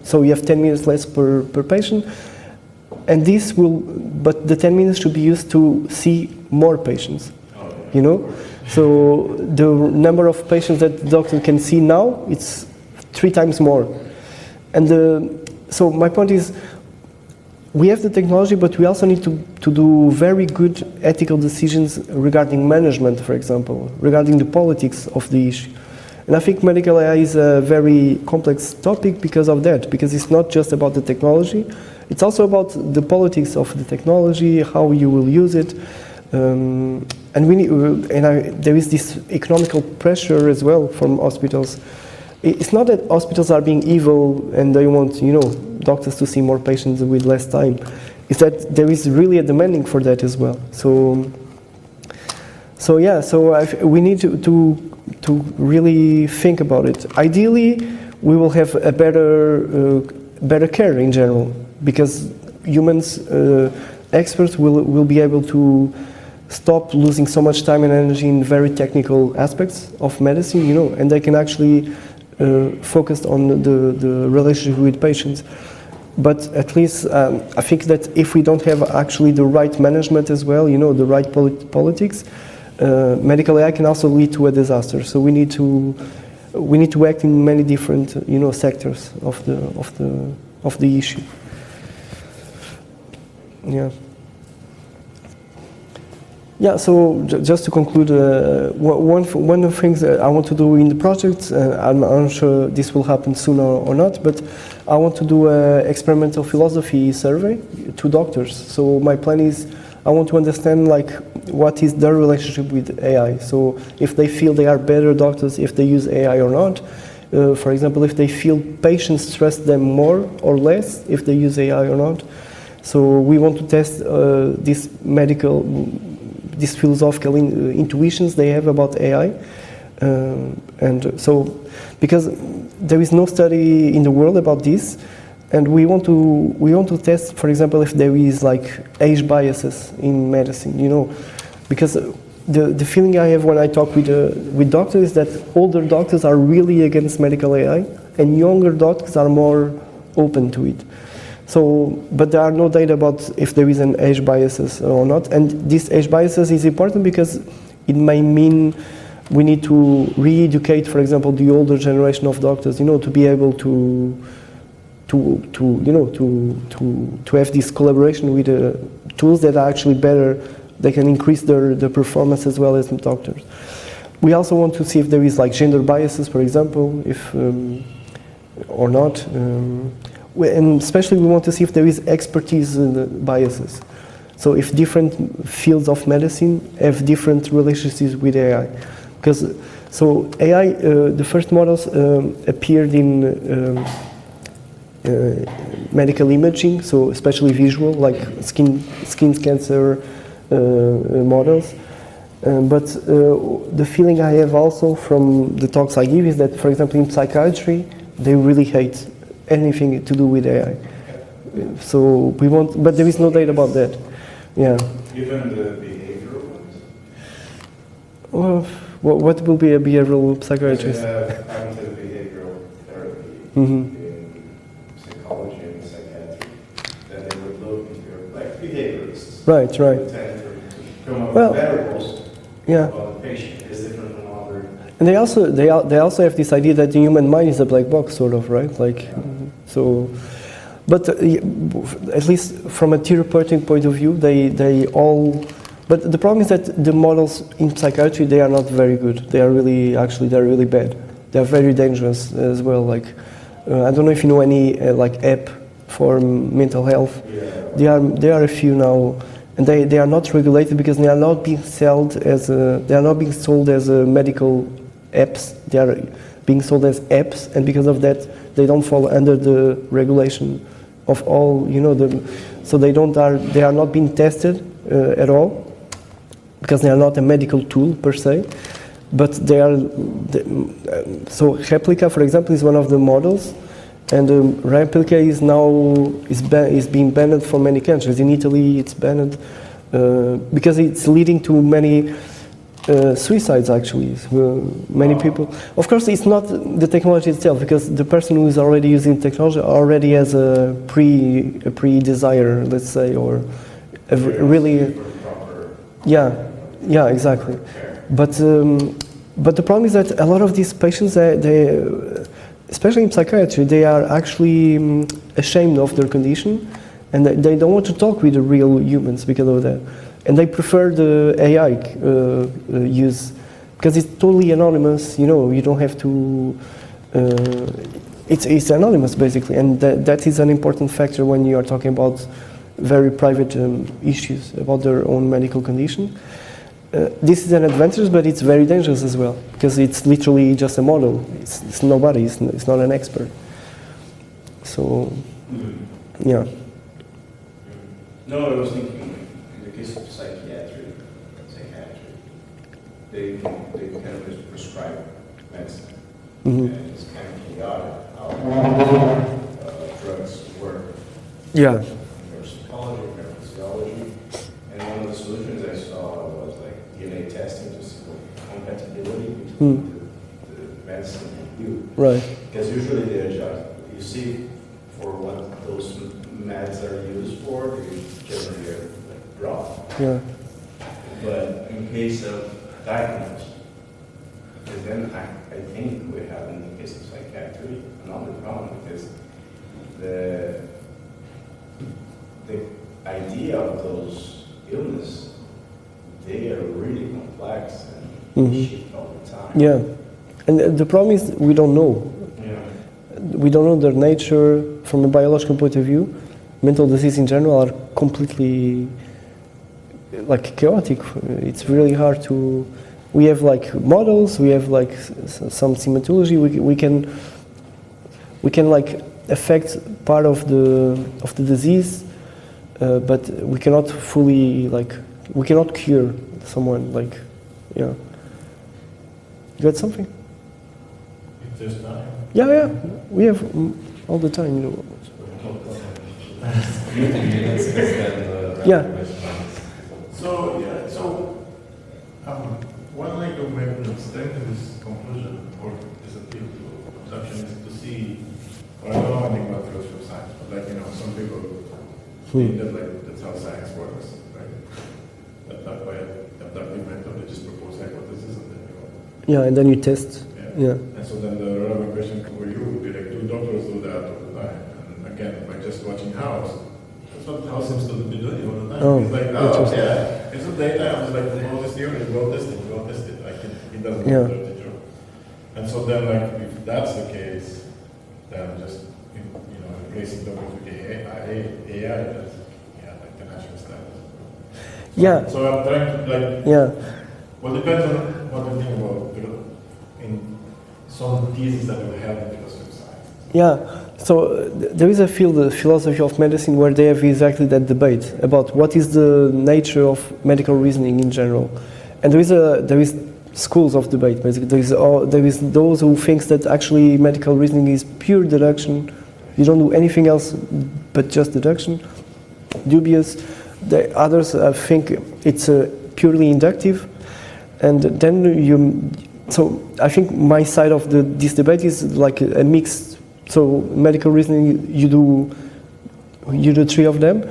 so you have 10 minutes less per patient. and this will, but the 10 minutes should be used to see more patients, you know? So the number of patients that the doctor can see now, it's 3 times more. And so my point is, we have the technology, but we also need to do very good ethical decisions regarding management, for example, regarding the politics of the issue. And I think medical AI is a very complex topic because of that, because it's not just about the technology, it's also about the politics of the technology, how you will use it. And we need, there is this economical pressure as well from hospitals. It's not that hospitals are being evil and they want, you know, doctors to see more patients with less time. It's that there is really a demanding for that as well. So yeah, we need to really think about it. Ideally, we will have a better care in general, because humans, experts will be able to stop losing so much time and energy in very technical aspects of medicine, you know, and they can actually focus on the relationship with patients. But at least I think that if we don't have actually the right management as well, you know, the right politics, medical AI can also lead to a disaster. So we need to act in many different, you know, sectors of the issue. Yeah. Yeah, so just to conclude, one of the things that I want to do in the project, I'm not sure this will happen soon or not, but I want to do an experimental philosophy survey to doctors. So my plan is, I want to understand like what is their relationship with AI. So if they feel they are better doctors if they use AI or not. For example, if they feel patients trust them more or less if they use AI or not. So we want to test these philosophical intuitions they have about AI. And so, because there is no study in the world about this, and we want to test, for example, if there is like age biases in medicine, you know, because the feeling I have when I talk with doctors is that older doctors are really against medical AI, and younger doctors are more open to it. So, but there are no data about if there is an age biases or not, and this age biases is important because it may mean we need to re-educate, for example, the older generation of doctors, you know, to be able to have this collaboration with tools that are actually better. They can increase their performance as well as the doctors. We also want to see if there is like gender biases, for example, if or not. And especially we want to see if there is expertise biases. So if different fields of medicine have different relationships with AI. Because so AI, the first models appeared in medical imaging, so especially visual, like skin cancer models. But the feeling I have also from the talks I give is that, for example, in psychiatry, they really hate anything to do with AI. So we want, but there is no data about that. Yeah. Even the behavioral ones? Well, what will be a behavioral psychiatrist? Cognitive behavioral therapy in psychology and psychiatry, then they would look into like behaviorists. Right. Tend to come up with variables about the patient. Is different from other. And they also have this idea that the human mind is a black box, sort of, right? Like, so. But at least from a therapeutic point of view, they all. But the problem is that the models in psychiatry, they are not very good. They are really bad. They are very dangerous as well. Like, I don't know if you know any like app for mental health. Yeah. There are a few now, and they are not regulated because they are not being sold as medical apps. They are being sold as apps, and because of that, they don't fall under the regulation of all, you know, so they are not being tested at all, because they are not a medical tool per se, but they are. So Replica, for example, is one of the models, and Replica is being banned from many countries. In Italy, it's banned because it's leading to many. suicides actually. Many people. Of course, it's not the technology itself, because the person who is already using technology already has a pre-desire, let's say, or a really. Yeah, exactly. But the problem is that a lot of these patients, they especially in psychiatry, they are actually ashamed of their condition, and they don't want to talk with the real humans because of that. And they prefer the AI use, because it's totally anonymous. You know, you don't have to. It's anonymous basically, and that is an important factor when you are talking about very private issues about their own medical condition. This is an advantage, but it's very dangerous as well, because it's literally just a model. It's nobody. It's not an expert. So, yeah. No, I was thinking, in the case of psychiatry, they kind of just prescribe medicine. Mm-hmm. And it's kind of chaotic how drugs work. Yeah. Neuropsychology, neurophysiology. And one of the solutions I saw was like DNA testing to see compatibility between the medicine and you. Right. Because usually they adjust. You see, for what those meds are used for, they generally are like drop. Yeah. But in case of diagnosis, because then I think we have in the case of psychiatry another problem, because the idea of those illnesses, they are really complex and shift all the time. Yeah, and the problem is we don't know. Yeah. We don't know their nature from a biological point of view. Mental diseases in general are completely like chaotic. It's really hard to. We have like models. We have like some symptomatology. We can like affect part of the disease, but we cannot fully we cannot cure someone. Yeah. You got something? If there's time. Yeah. We have all the time, you know. Yeah. So one way to maybe strengthen this conclusion or this appeal to abduction is to see, or I don't know anything about philosophy of science, but like, you know, some people think that like that's how science works, right? That by abductive method, they just propose hypotheses and then you go. Yeah, and then you test. Yeah. And so then the relevant question for you would be like, do doctors do that all the time? And again, by just watching House, that's what House seems to be doing all the time. Oh, it's like, yeah, it's a daytime. I was like, oh, this theory, go test it. Like, it doesn't do a dirty job. And so then, like, if that's the case, then just, you know, replacing doctors with AI, that's, like the national status. Yeah. So I'm trying to, like, well, depends on what you think about in some theses that we have in philosophy of science. Yeah. So there is a field, the philosophy of medicine, where they have exactly that debate about what is the nature of medical reasoning in general, and there is schools of debate. Basically, there is those who thinks that actually medical reasoning is pure deduction. You don't do anything else but just deduction. Dubious. The others think it's purely inductive, and then So I think my side of this debate is like a mix. So medical reasoning, you do three of them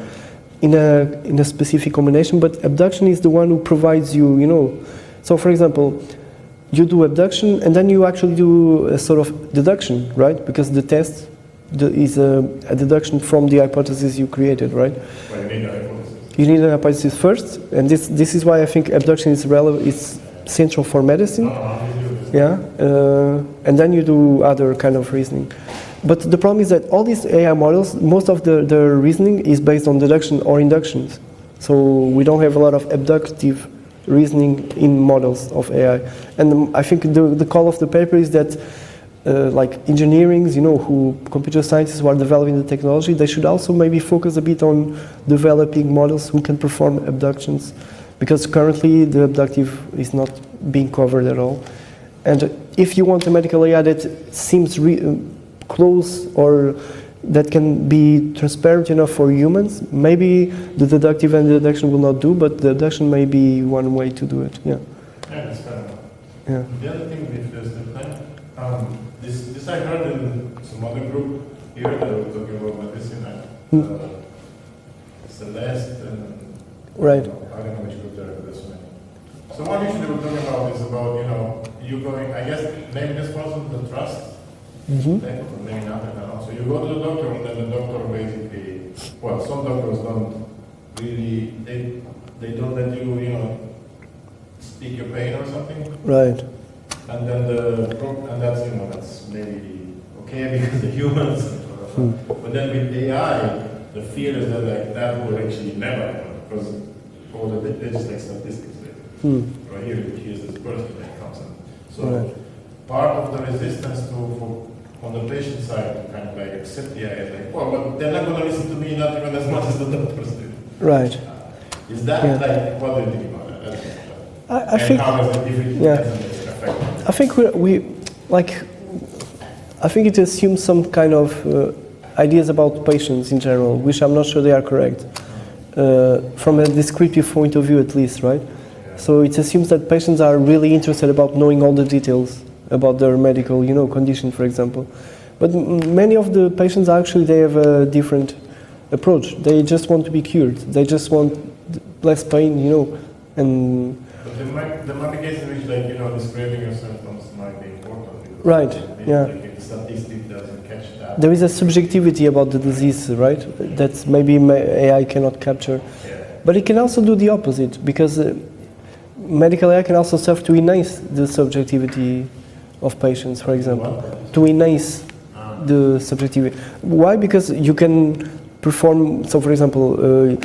in a specific combination, but abduction is the one who provides you, you know. So for example, you do abduction and then you actually do a sort of deduction, right? Because the test is a deduction from the hypothesis you created, right? Well, you need a hypothesis. You need a hypothesis first, and this is why I think abduction is relevant. It's central for medicine. Yeah, and then you do other kind of reasoning. But the problem is that all these AI models, most of their reasoning is based on deduction or inductions. So we don't have a lot of abductive reasoning in models of AI. And I think the call of the paper is that like engineering, you know, computer scientists who are developing the technology, they should also maybe focus a bit on developing models who can perform abductions. Because currently the abductive is not being covered at all. And if you want a medical AI that seems close or that can be transparent enough for humans, maybe the deductive and the deduction will not do, but the deduction may be one way to do it. Yeah. Yeah, Yeah. The other thing with the plan, this I heard in some other group here that were talking about medicine, Celeste and Right. I don't know which group they're this one. So one issue they were talking about is about, you going, I guess, maybe this wasn't the trust, maybe not, I don't know. So you go to the doctor and then the doctor basically, well, some doctors don't really, they don't let you, speak your pain or something. Right. And then and that's, that's maybe okay because the humans, but then with AI, the fear is that that will actually never happen because they're just like statistics. Right here, here's this person that comes in. So part of the resistance on the patient side to kind of like accept the AI is like, well, but they're not going to listen to me not even as much as the doctors do. Right. Is that like, what do you think about that? I think, how does it affect? I think I think it assumes some kind of ideas about patients in general, which I'm not sure they are correct, from a descriptive point of view at least, right? So it assumes that patients are really interested about knowing all the details about their medical, condition, for example. But many of the patients actually, they have a different approach. They just want to be cured. They just want less pain, and... But there might be cases in which, describing your symptoms might be important. Right, yeah. If the statistic doesn't catch that. There is a subjectivity about the disease, right? That maybe AI cannot capture. Yeah. But it can also do the opposite, because medical AI can also serve to enhance the subjectivity of patients, for example. To enhance the subjectivity. Why? Because you can perform, so for example,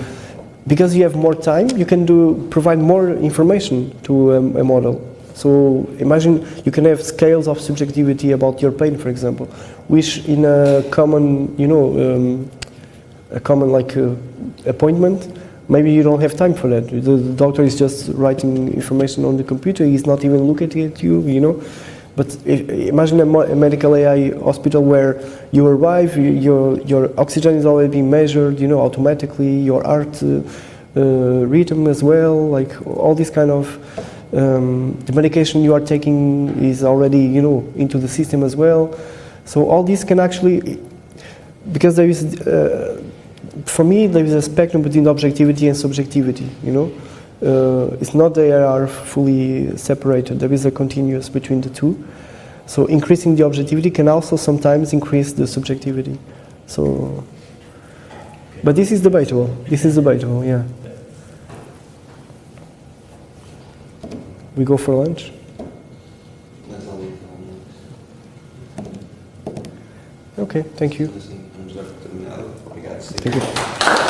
because you have more time, you can provide more information to a model. So imagine you can have scales of subjectivity about your pain, for example, which in a common, appointment, maybe you don't have time for that. The doctor is just writing information on the computer. He's not even looking at you, But imagine a medical AI hospital where you arrive, your oxygen is already being measured, automatically, your heart rhythm as well, like all this kind of, the medication you are taking is already, into the system as well. So all this can actually, because there is, for me, there is a spectrum between objectivity and subjectivity, It's not they are fully separated. There is a continuous between the two. So increasing the objectivity can also sometimes increase the subjectivity. So, but this is debatable. Yeah. We go for lunch? Okay, thank you. Thank you.